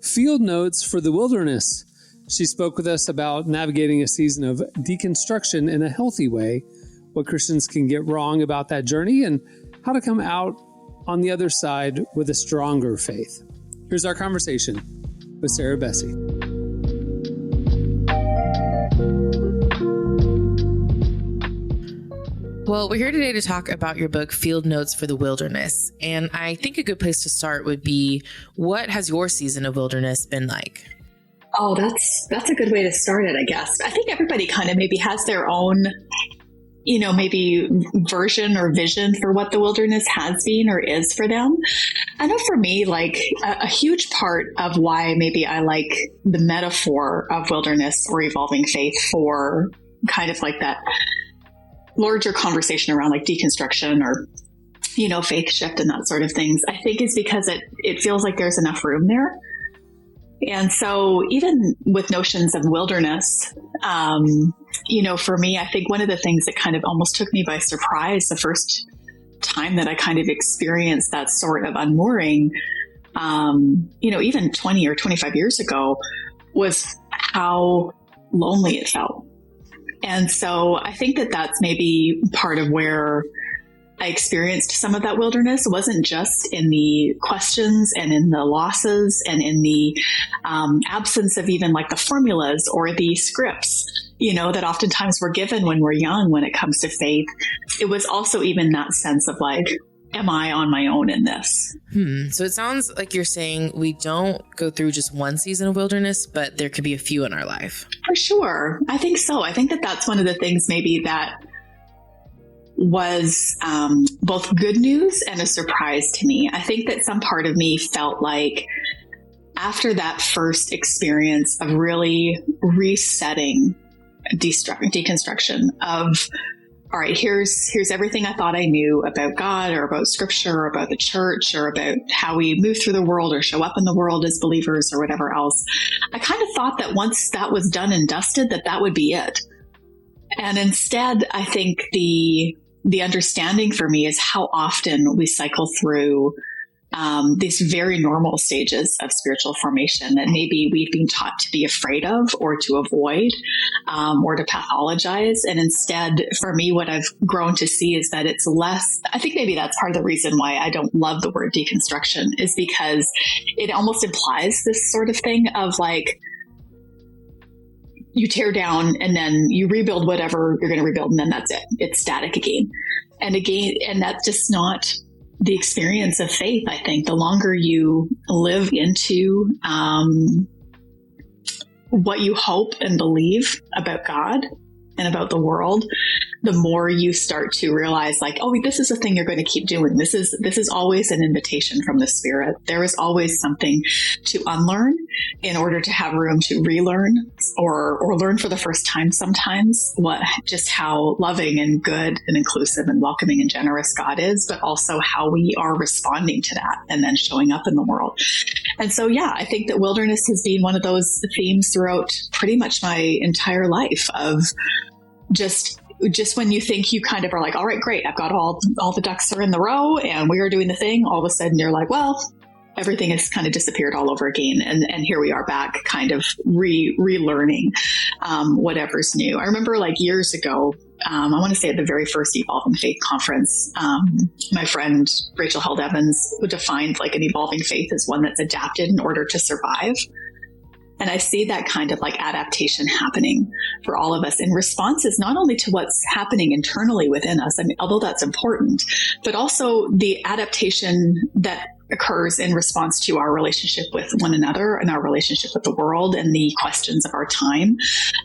Field Notes for the Wilderness. She spoke with us about navigating a season of deconstruction in a healthy way, what Christians can get wrong about that journey, and how to come out on the other side with a stronger faith. Here's our conversation with Sarah Bessey. Well, we're here today to talk about your book, Field Notes for the Wilderness. And I think a good place to start would be, what has your season of wilderness been like? Oh, that's a good way to start it, I guess. I think everybody kind of maybe has their own, maybe version or vision for what the wilderness has been or is for them. I know for me, like a huge part of why maybe I like the metaphor of wilderness or evolving faith for kind of like that larger conversation around like deconstruction or, faith shift and that sort of things, I think is because it feels like there's enough room there. And so even with notions of wilderness, for me, I think one of the things that kind of almost took me by surprise the first time that I kind of experienced that sort of unmooring, even 20 or 25 years ago, was how lonely it felt. And so I think that that's maybe part of where I experienced some of that wilderness. It wasn't just in the questions and in the losses and in the absence of even like the formulas or the scripts, that oftentimes we're given when we're young when it comes to faith. It was also even that sense of like, am I on my own in this? So it sounds like you're saying we don't go through just one season of wilderness, but there could be a few in our life. For sure. I think so. I think that that's one of the things maybe that was both good news and a surprise to me. I think that some part of me felt like after that first experience of really resetting deconstruction of, all right, here's everything I thought I knew about God or about scripture or about the church or about how we move through the world or show up in the world as believers or whatever else. I kind of thought that once that was done and dusted, that would be it. And instead, I think the understanding for me is how often we cycle through these very normal stages of spiritual formation that maybe we've been taught to be afraid of or to avoid or to pathologize. And instead, for me, what I've grown to see is that it's less. I think maybe that's part of the reason why I don't love the word deconstruction, is because it almost implies this sort of thing of like, you tear down and then you rebuild whatever you're going to rebuild, and then that's it. It's static again. And that's just not the experience of faith. I think the longer you live into what you hope and believe about God and about the world, the more you start to realize like, oh, this is a thing you're going to keep doing. This is always an invitation from the Spirit. There is always something to unlearn in order to have room to relearn or learn for the first time sometimes just how loving and good and inclusive and welcoming and generous God is, but also how we are responding to that and then showing up in the world. And so, yeah, I think that wilderness has been one of those themes throughout pretty much my entire life of just when you think you kind of are like, all right, great, I've got all the ducks are in the row and we are doing the thing. All of a sudden you're like, well, everything has kind of disappeared all over again. And here we are back kind of relearning whatever's new. I remember like years ago, I want to say at the very first Evolving Faith conference, my friend Rachel Held Evans defined like an evolving faith as one that's adapted in order to survive. And I see that kind of like adaptation happening for all of us in responses, not only to what's happening internally within us, I mean, although that's important, but also the adaptation that occurs in response to our relationship with one another and our relationship with the world and the questions of our time.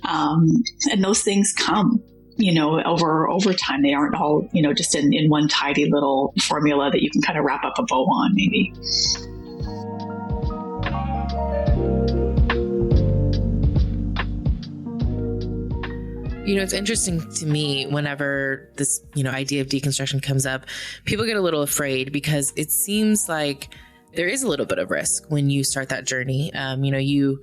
And those things come, over time. They aren't all, just in one tidy little formula that you can kind of wrap up a bow on, maybe. It's interesting to me whenever this, idea of deconstruction comes up, people get a little afraid because it seems like there is a little bit of risk when you start that journey. You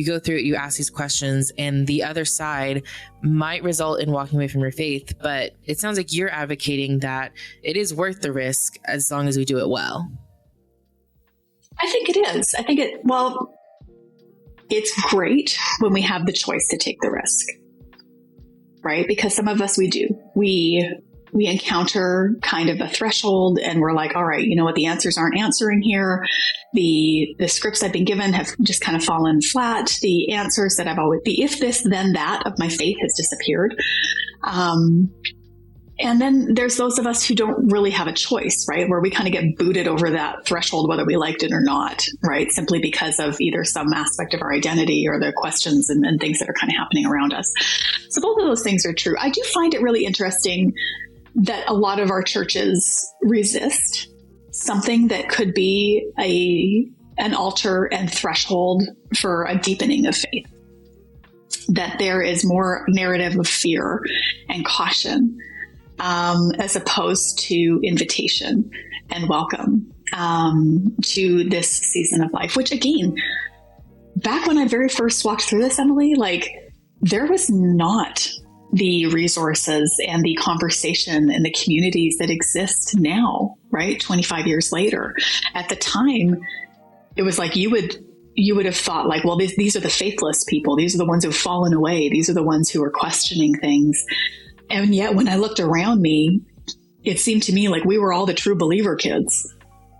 go through it, you ask these questions, and the other side might result in walking away from your faith. But it sounds like you're advocating that it is worth the risk as long as we do it well. I think it is. It's great when we have the choice to take the risk. Right? Because some of us, we do. We encounter kind of a threshold and we're like, all right, you know what? The answers aren't answering here. The scripts I've been given have just kind of fallen flat. The answers that I've always, the if this, then that of my faith has disappeared. And then there's those of us who don't really have a choice, right? Where we kind of get booted over that threshold, whether we liked it or not, right? Simply because of either some aspect of our identity or the questions and things that are kind of happening around us. So both of those things are true. I do find it really interesting that a lot of our churches resist something that could be an altar and threshold for a deepening of faith. That there is more narrative of fear and caution as opposed to invitation and welcome to this season of life, which again, back when I very first walked through this, Emily, like there was not the resources and the conversation and the communities that exist now, right? 25 years later. At the time, it was like you would have thought like, well, these are the faithless people. These are the ones who've fallen away. These are the ones who are questioning things. And yet when I looked around me, it seemed to me like we were all the true believer kids.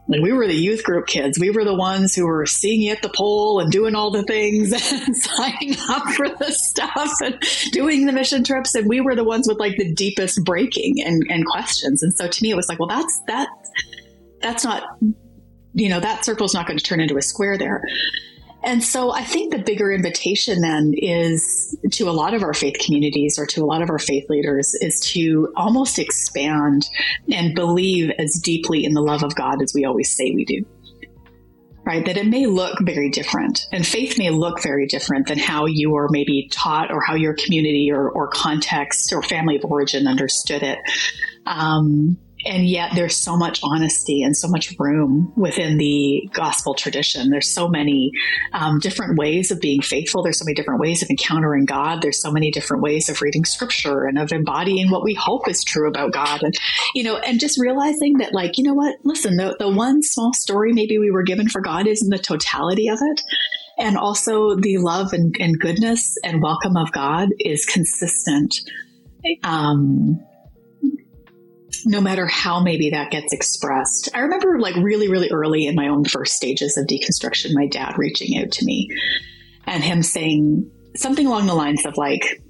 Like we were the youth group kids. We were the ones who were seeing you at the pole and doing all the things and signing up for the stuff and doing the mission trips. And we were the ones with like the deepest breaking and questions. And so to me, it was like, well, that's not, that circle's not going to turn into a square there. And so I think the bigger invitation then is to a lot of our faith communities or to a lot of our faith leaders is to almost expand and believe as deeply in the love of God as we always say we do, right? That it may look very different and faith may look very different than how you were maybe taught or how your community or context or family of origin understood it. And yet there's so much honesty and so much room within the gospel tradition. There's so many different ways of being faithful. There's so many different ways of encountering God. There's so many different ways of reading scripture and of embodying what we hope is true about God. And, and just realizing that like, you know what, listen, the one small story maybe we were given for God isn't the totality of it. And also the love and goodness and welcome of God is consistent. No matter how maybe that gets expressed. I remember like really, really early in my own first stages of deconstruction, my dad reaching out to me and him saying something along the lines of like,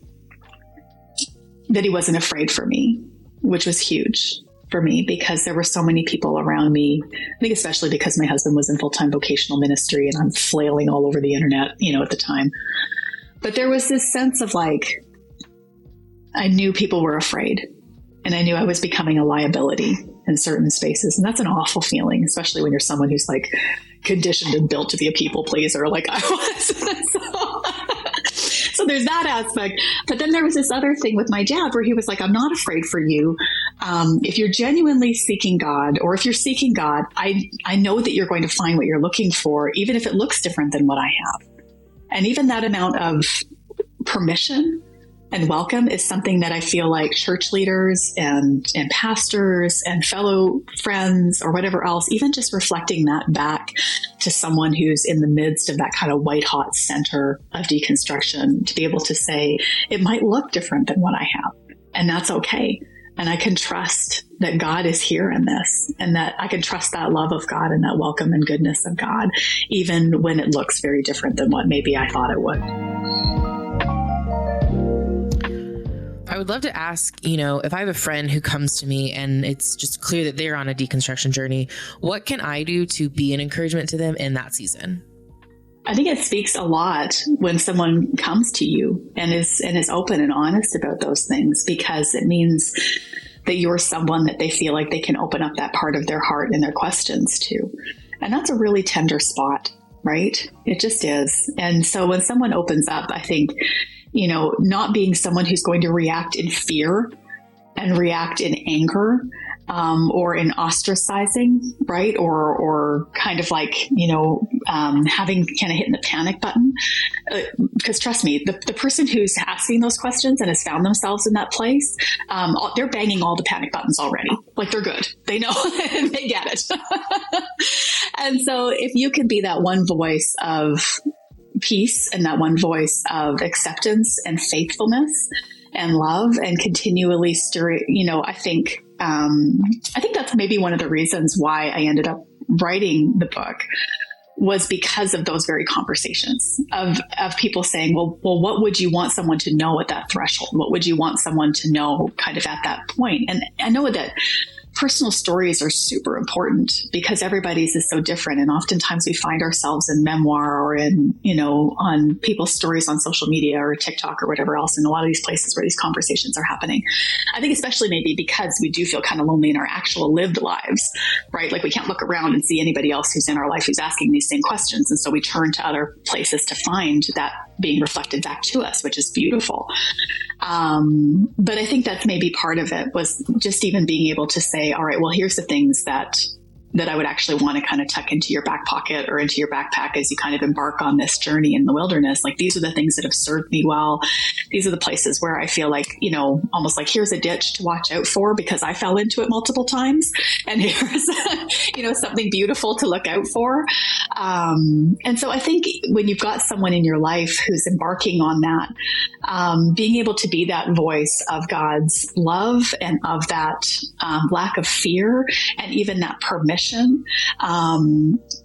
that he wasn't afraid for me, which was huge for me because there were so many people around me. I think especially because my husband was in full-time vocational ministry and I'm flailing all over the internet, at the time. But there was this sense of like, I knew people were afraid. And I knew I was becoming a liability in certain spaces. And that's an awful feeling, especially when you're someone who's like conditioned and built to be a people pleaser like I was. So there's that aspect. But then there was this other thing with my dad where he was like, I'm not afraid for you. If you're genuinely seeking God or if you're seeking God, I know that you're going to find what you're looking for, even if it looks different than what I have. And even that amount of permission and welcome is something that I feel like church leaders and pastors and fellow friends or whatever else, even just reflecting that back to someone who's in the midst of that kind of white hot center of deconstruction, to be able to say, it might look different than what I have, and that's okay. And I can trust that God is here in this, and that I can trust that love of God and that welcome and goodness of God, even when it looks very different than what maybe I thought it would. I would love to ask, if I have a friend who comes to me and it's just clear that they're on a deconstruction journey, what can I do to be an encouragement to them in that season? I think it speaks a lot when someone comes to you and is open and honest about those things, because it means that you're someone that they feel like they can open up that part of their heart and their questions to. And that's a really tender spot, right? It just is. And so when someone opens up, I think, not being someone who's going to react in fear and react in anger, or in ostracizing, right? Or kind of like, having kind of hitting the panic button. Because trust me, the person who's asking those questions and has found themselves in that place, they're banging all the panic buttons already. Like they're good. They know and they get it. And so if you can be that one voice of peace and that one voice of acceptance and faithfulness and love and continually stir, I think that's maybe one of the reasons why I ended up writing the book was because of those very conversations of people saying, well, what would you want someone to know at that threshold? What would you want someone to know kind of at that point? And I know that personal stories are super important because everybody's is so different. And oftentimes we find ourselves in memoir or in, on people's stories on social media or TikTok or whatever else, in a lot of these places where these conversations are happening. I think especially maybe because we do feel kind of lonely in our actual lived lives, right? Like we can't look around and see anybody else who's in our life who's asking these same questions. And so we turn to other places to find that being reflected back to us, which is beautiful. But I think that's maybe part of it, was just even being able to say, all right, well, here's the things that I would actually want to kind of tuck into your back pocket or into your backpack as you kind of embark on this journey in the wilderness. Like, these are the ththings that have served me well. These are the places where I feel like, almost like here's a ditch to watch out for because I fell into it multiple times. And here's, something beautiful to look out for. And so I think when you've got someone in your life who's embarking on that, being able to be that voice of God's love and of that lack of fear and even that permission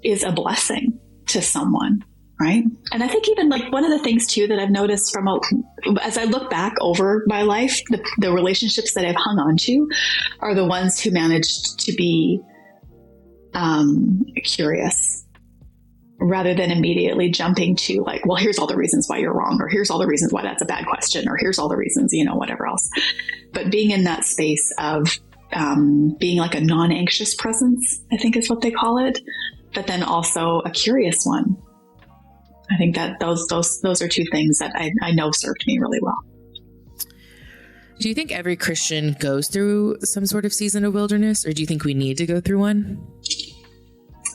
is a blessing to someone, right? And I think even like one of the things too that I've noticed as I look back over my life, the relationships that I've hung on to are the ones who managed to be curious rather than immediately jumping to like, well, here's all the reasons why you're wrong, or here's all the reasons why that's a bad question, or here's all the reasons, whatever else. But being in that space of being like a non-anxious presence, I think is what they call it, but then also a curious one. I think that those are two things that I know served me really well. Do you think every Christian goes through some sort of season of wilderness, or do you think we need to go through one?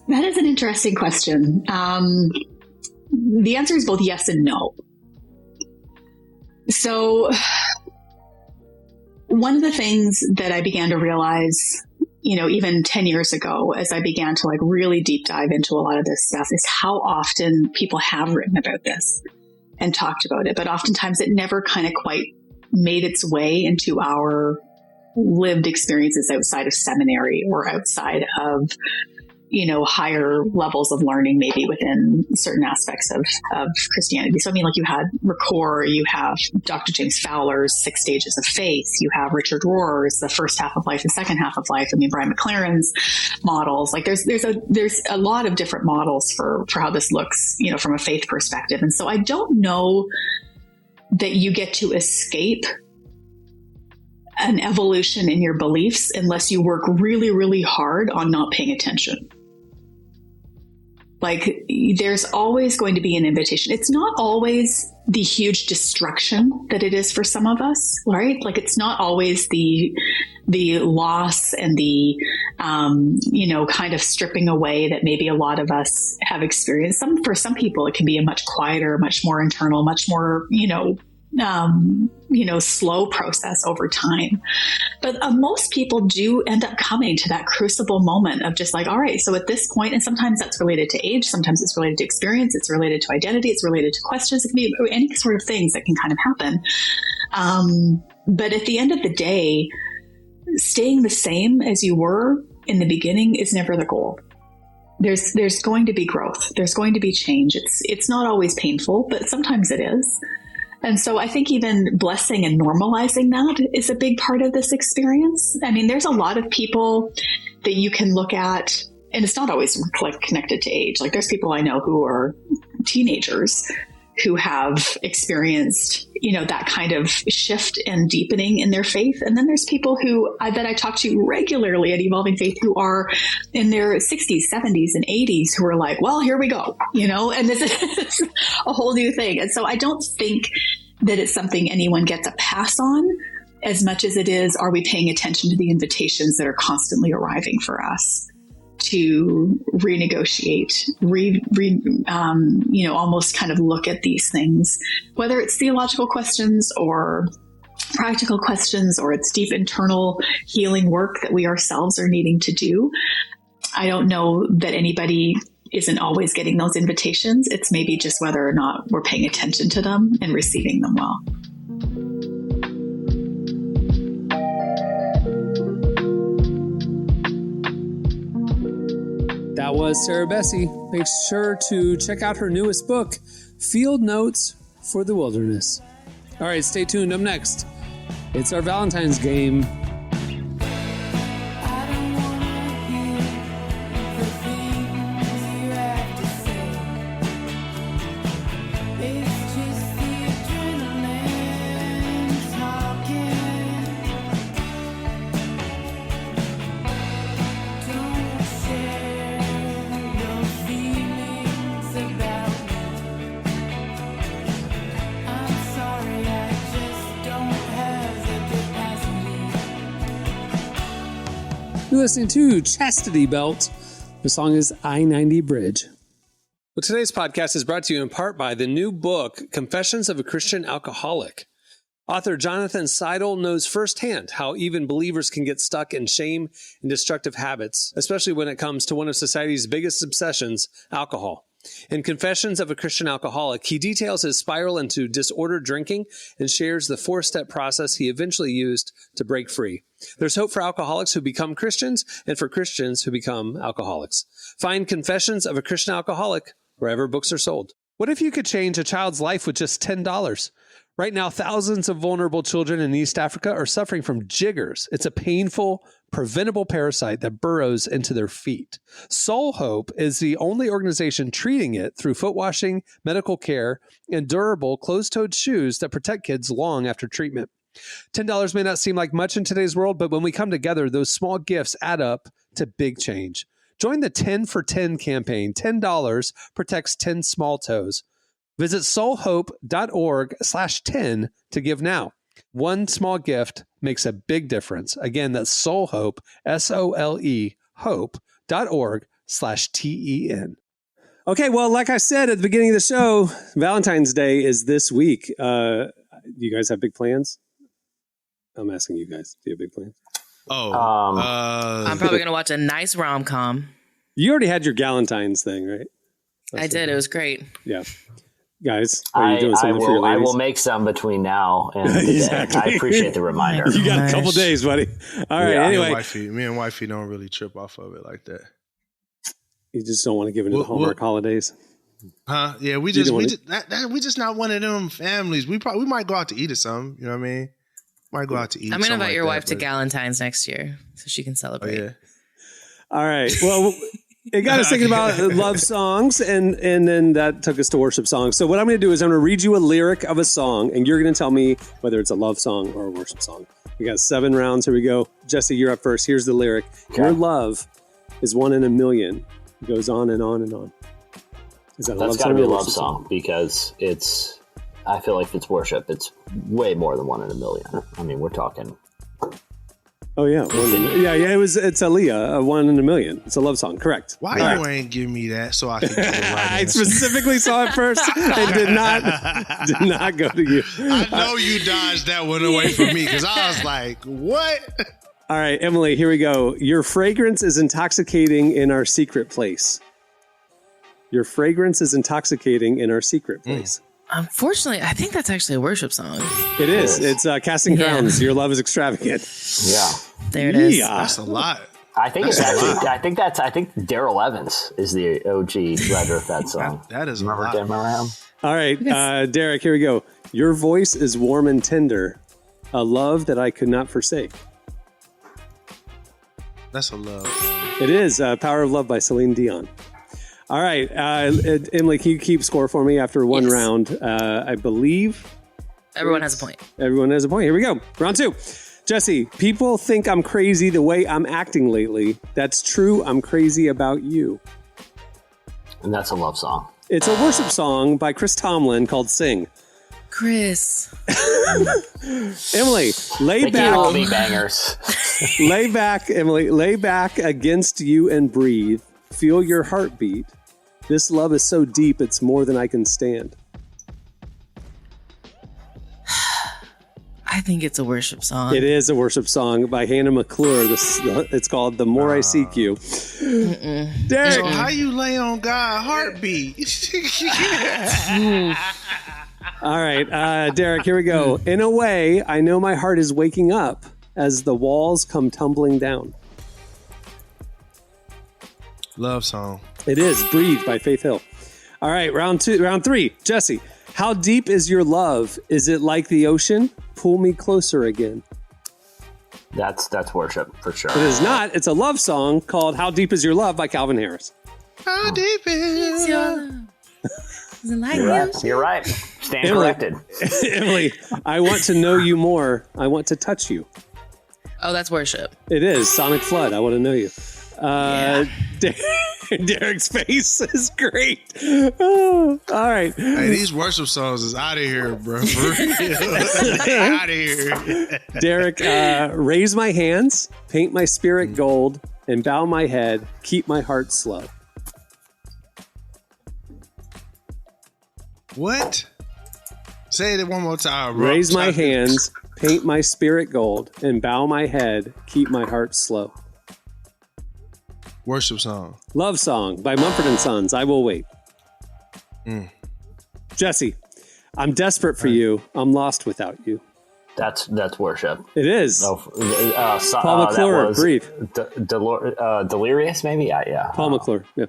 That is an interesting question. The answer is both yes and no. So one of the things that I began to realize, even 10 years ago, as I began to like really deep dive into a lot of this stuff, is how often people have written about this and talked about it, but oftentimes it never kind of quite made its way into our lived experiences outside of seminary or outside of, higher levels of learning, maybe within certain aspects of Christianity. So, I mean, like you had Ricoeur, you have Dr. James Fowler's 6 Stages of Faith, you have Richard Rohr's The First Half of Life and Second Half of Life. I mean, Brian McLaren's models. Like there's a lot of different models for how this looks, from a faith perspective. And so I don't know that you get to escape an evolution in your beliefs unless you work really, really hard on not paying attention. Like there's always going to be an invitation. It's not always the huge destruction that it is for some of us, right? Like it's not always the loss and the, kind of stripping away that maybe a lot of us have experienced. For some people, it can be a much quieter, much more internal, much more, slow process over time. But most people do end up coming to that crucible moment of just like, all right, so at this point, and sometimes that's related to age, sometimes it's related to experience, it's related to identity, it's related to questions, it can be any sort of things that can kind of happen. But at the end of the day, staying the same as you were in the beginning is never the goal. There's going to be growth. There's going to be change. It's not always painful, but sometimes it is. And so I think even blessing and normalizing that is a big part of this experience. I mean, there's a lot of people that you can look at, and it's not always connected to age. Like there's people I know who are teenagers who have experienced, that kind of shift and deepening in their faith. And then there's people that I talk to regularly at Evolving Faith who are in their 60s, 70s, and 80s who are like, well, here we go, and this is a whole new thing. And so I don't think that it's something anyone gets a pass on as much as it is, are we paying attention to the invitations that are constantly arriving for us to renegotiate, almost kind of look at these things, whether it's theological questions or practical questions, or it's deep internal healing work that we ourselves are needing to do. I don't know that anybody isn't always getting those invitations. It's maybe just whether or not we're paying attention to them and receiving them well. That was Sarah Bessey. Make sure to check out her newest book, Field Notes for the Wilderness. All right, stay tuned. Up next, it's our Valentine's game. You're listening to Chastity Belt. The song is I-90 Bridge. Well, today's podcast is brought to you in part by the new book, Confessions of a Christian Alcoholic. Author Jonathan Seidel knows firsthand how even believers can get stuck in shame and destructive habits, especially when it comes to one of society's biggest obsessions, alcohol. In Confessions of a Christian Alcoholic, he details his spiral into disordered drinking and shares the 4-step process he eventually used to break free. There's hope for alcoholics who become Christians and for Christians who become alcoholics. Find Confessions of a Christian Alcoholic wherever books are sold. What if you could change a child's life with just $10? Right now, thousands of vulnerable children in East Africa are suffering from jiggers. It's a painful, preventable parasite that burrows into their feet. Soul Hope is the only organization treating it through foot washing, medical care, and durable closed-toed shoes that protect kids long after treatment. $10 may not seem like much in today's world, but when we come together, those small gifts add up to big change. Join the 10 for 10 campaign. $10 protects 10 small toes. Visit soulhope.org/10 to give now. One small gift makes a big difference. Again, that's Soulhope, SOLE, hope.org/TEN. Okay, well, like I said at the beginning of the show, Valentine's Day is this week. Do you guys have big plans? I'm asking you guys. Do you have big plans? I'm probably going to watch a nice rom-com. You already had your Galentine's thing, right? I did. It was great. Yeah. Guys, are you doing something for your ladies? I will make some between now and today. Exactly. I appreciate the reminder. You got a couple days, buddy. All right, anyway. Me and wifey don't really trip off of it like that. You just don't want to give into the Hallmark holidays? Huh? Yeah, we just not one of them families. We might go out to eat or something. You know what I mean? Might go out to eat. I'm going to invite your wife to Galentine's next year so she can celebrate. Oh, yeah. All right. Well, it got us thinking about love songs, and then that took us to worship songs. So what I'm going to do is I'm going to read you a lyric of a song, and you're going to tell me whether it's a love song or a worship song. We got 7 rounds. Here we go. Jesse, you're up first. Here's the lyric. Okay. Your love is 1 in a million. It goes on and on and on. Is that a love song? That's got to be a love song because it's, I feel like if it's worship, it's way more than 1 in a million. I mean, we're talking... Oh, yeah. It's Aaliyah, 1 in a million. It's a love song. Correct. Why you ain't give me that so I can get it right? I specifically saw it first and did not go to you. I know you dodged that one away from me because I was like, what? All right, Emily, here we go. Your fragrance is intoxicating in our secret place. Your fragrance is intoxicating in our secret place. Unfortunately, I think that's actually a worship song. It is. It's Casting Crowns. Your love is extravagant. Yeah. There it is. Yeah. That's a lot. I think Daryl Evans is the OG writer of that song. That is Remember Dan Moran? All right, Derek, here we go. Your voice is warm and tender, a love that I could not forsake. That's a love. It is Power of Love by Celine Dion. All right, Emily, can you keep score for me after one round? I believe everyone has a point. Everyone has a point. Here we go. Round 2. Jesse, people think I'm crazy the way I'm acting lately. That's true. I'm crazy about you. And that's a love song. It's a worship song by Chris Tomlin called Sing. Chris. Emily, lay they back. Can't all be bangers. Lay back, Emily. Lay back against you and breathe. Feel your heartbeat. This love is so deep, it's more than I can stand. I think it's a worship song. It is a worship song by Hannah McClure. It's called The More I Seek You. Derek. So how you lay on God's heartbeat? All right, Derek, here we go. In a way, I know my heart is waking up as the walls come tumbling down. Love song. It is Breathe by Faith Hill. All right, round 3. Jesse, how deep is your love? Is it like the ocean? Pull me closer again. That's worship for sure. It is not. It's a love song called How Deep Is Your Love by Calvin Harris. How deep is your love? Is it like You're right. You're right. Stand corrected. Emily, I want to know you more. I want to touch you. Oh, that's worship. It is Sonic Flood. I want to know you. Derek's face is great. Oh, all right. Hey, these worship songs is out of here, bro. For real. Out of here. Derek, raise my hands, paint my spirit gold, and bow my head, keep my heart slow. What? Say it one more time, bro. Raise my hands, paint my spirit gold, and bow my head, keep my heart slow. Worship song. Love song by Mumford & Sons, I Will Wait. Jesse, I'm desperate for you. I'm lost without you. That's worship. It is. Oh, Paul McClure, Breathe. Delirious, maybe? Yeah. Paul McClure, yeah.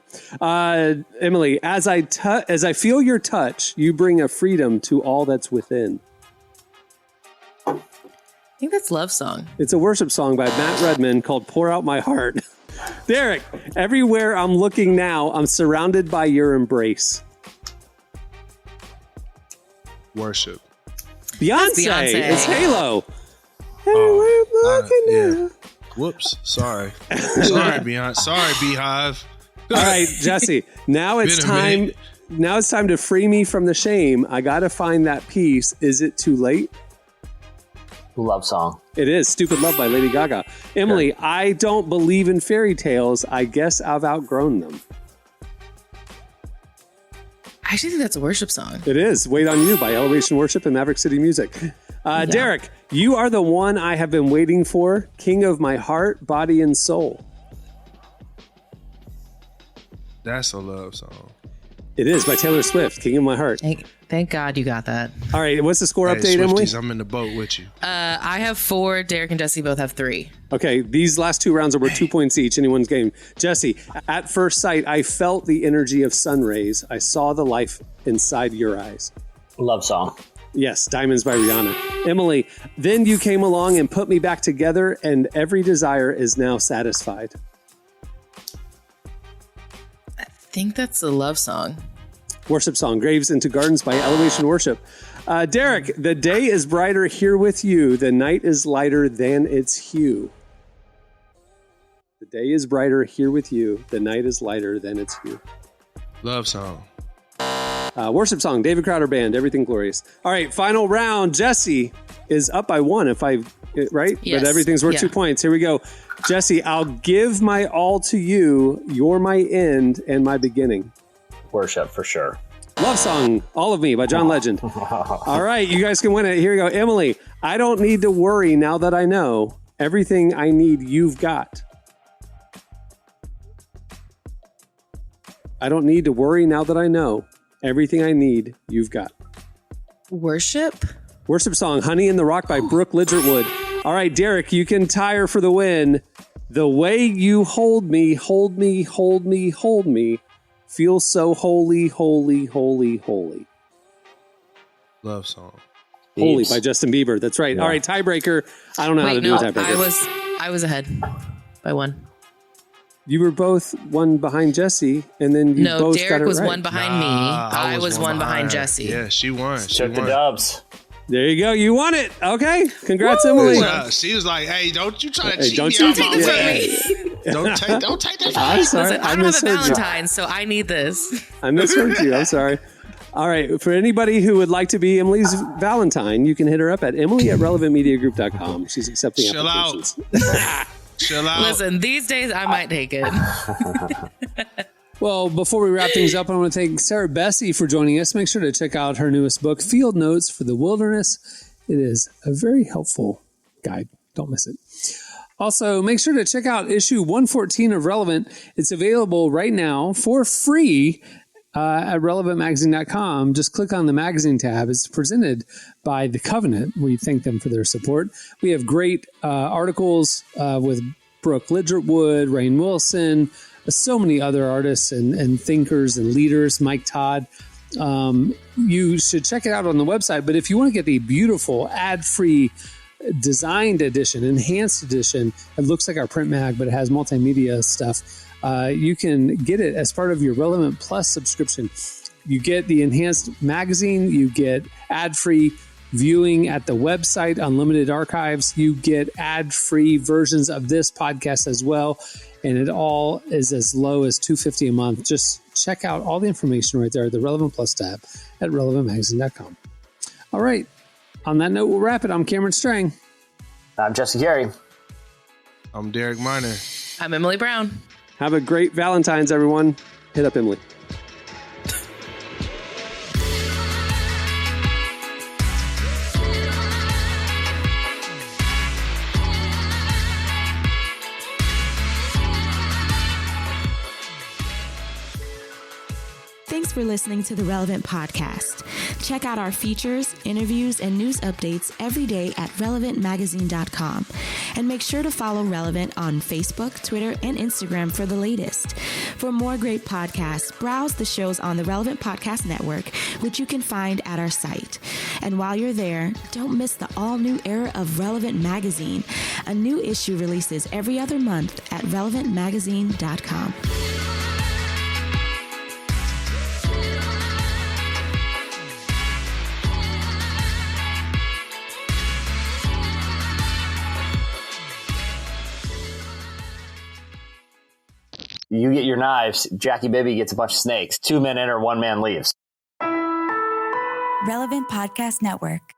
Emily, as I feel your touch, you bring a freedom to all that's within. I think that's love song. It's a worship song by Matt Redman called Pour Out My Heart. Derek, everywhere I'm looking now, I'm surrounded by your embrace. Worship. Beyonce. It's Halo. Everywhere I'm looking now. Whoops. Sorry. Sorry, Beyonce. Sorry, Beehive. All right, Jesse. Now it's time. Now it's time to free me from the shame. I got to find that peace. Is it too late? Love song. It is Stupid Love by Lady Gaga. Emily, I don't believe in fairy tales. I guess I've outgrown them. I actually think that's a worship song. It is Wait on You by Elevation Worship and Maverick City Music. Derek, you are the one I have been waiting for. King of my heart, body, and soul. That's a love song. It is by Taylor Swift, King of My Heart. Thank God you got that. All right, what's the score update, Swifties, Emily? I'm in the boat with you. I have 4. Derek and Jesse both have 3. Okay, these last 2 rounds are worth 2 points each, anyone's game. Jesse, at first sight, I felt the energy of sun rays. I saw the life inside your eyes. Love song. Yes, Diamonds by Rihanna. Emily, then you came along and put me back together, and every desire is now satisfied. I think that's a love song. Worship song, Graves into Gardens by Elevation Worship. Derek, the day is brighter here with you. The night is lighter than its hue. The day is brighter here with you. The night is lighter than its hue. Love song. Worship song, David Crowder Band, Everything Glorious. All right, final round. Jesse is up by 1 right? Yes. But everything's worth 2 points. Here we go. Jesse, I'll give my all to you. You're my end and my beginning. Worship for sure. Love song, All of Me by John Legend. All right, you guys can win it. Here we go. Emily, I don't need to worry now that I know everything I need you've got. I don't need to worry now that I know everything I need you've got. Worship? Worship song, Honey in the Rock by Brooke Ligertwood. All right, Derek, you can tie her for the win. The way you hold me, hold me, hold me, hold me. Feel so holy, holy, holy, holy. Love song. Holy by Justin Bieber. That's right. Yeah. All right, tiebreaker. I don't know how to do a tiebreaker. I was ahead by 1. You were both 1 behind Jesse, and then you both Derek got it was right. 1 behind me. I was 1 behind Jesse. Yeah, she won. Took the dubs. There you go. You won it. Okay. Congrats, Emily. She was like, "Hey, don't you try to cheat don't me you out take my this way. Don't take this. I'm sorry. Listen, I don't have a Valentine, so I need this. I misheard you. I'm sorry. All right. For anybody who would like to be Emily's Valentine, you can hit her up at emily@relevantmediagroup.com. She's accepting applications. Chill out. Listen, these days I might take it. Well, before we wrap things up, I want to thank Sarah Bessey for joining us. Make sure to check out her newest book, Field Notes for the Wilderness. It is a very helpful guide. Don't miss it. Also, make sure to check out issue 114 of Relevant. It's available right now for free at relevantmagazine.com. Just click on the magazine tab. It's presented by The Covenant. We thank them for their support. We have great articles with Brooke Ligertwood, Rainn Wilson, so many other artists and thinkers and leaders, Mike Todd. You should check it out on the website. But if you want to get the beautiful ad-free designed edition, enhanced edition, it looks like our print mag, but it has multimedia stuff. You can get it as part of your Relevant Plus subscription. You get the enhanced magazine, you get ad-free viewing at the website, unlimited archives, you get ad-free versions of this podcast as well. And it all is as low as $2.50 a month. Just check out all the information right there at the Relevant Plus tab at relevantmagazine.com. All right. On that note, we'll wrap it. I'm Cameron Strang. I'm Jesse Gary. I'm Derek Miner. I'm Emily Brown. Have a great Valentine's, everyone. Hit up Emily. Thanks for listening to the Relevant Podcast. Check out our features, interviews, and news updates every day at relevantmagazine.com. And make sure to follow Relevant on Facebook, Twitter, and Instagram for the latest. For more great podcasts, browse the shows on the Relevant Podcast Network, which you can find at our site. And while you're there, don't miss the all-new era of Relevant Magazine. A new issue releases every other month at relevantmagazine.com. You get your knives, Jackie Bibby gets a bunch of snakes. 2 men enter, 1 man leaves. Relevant Podcast Network.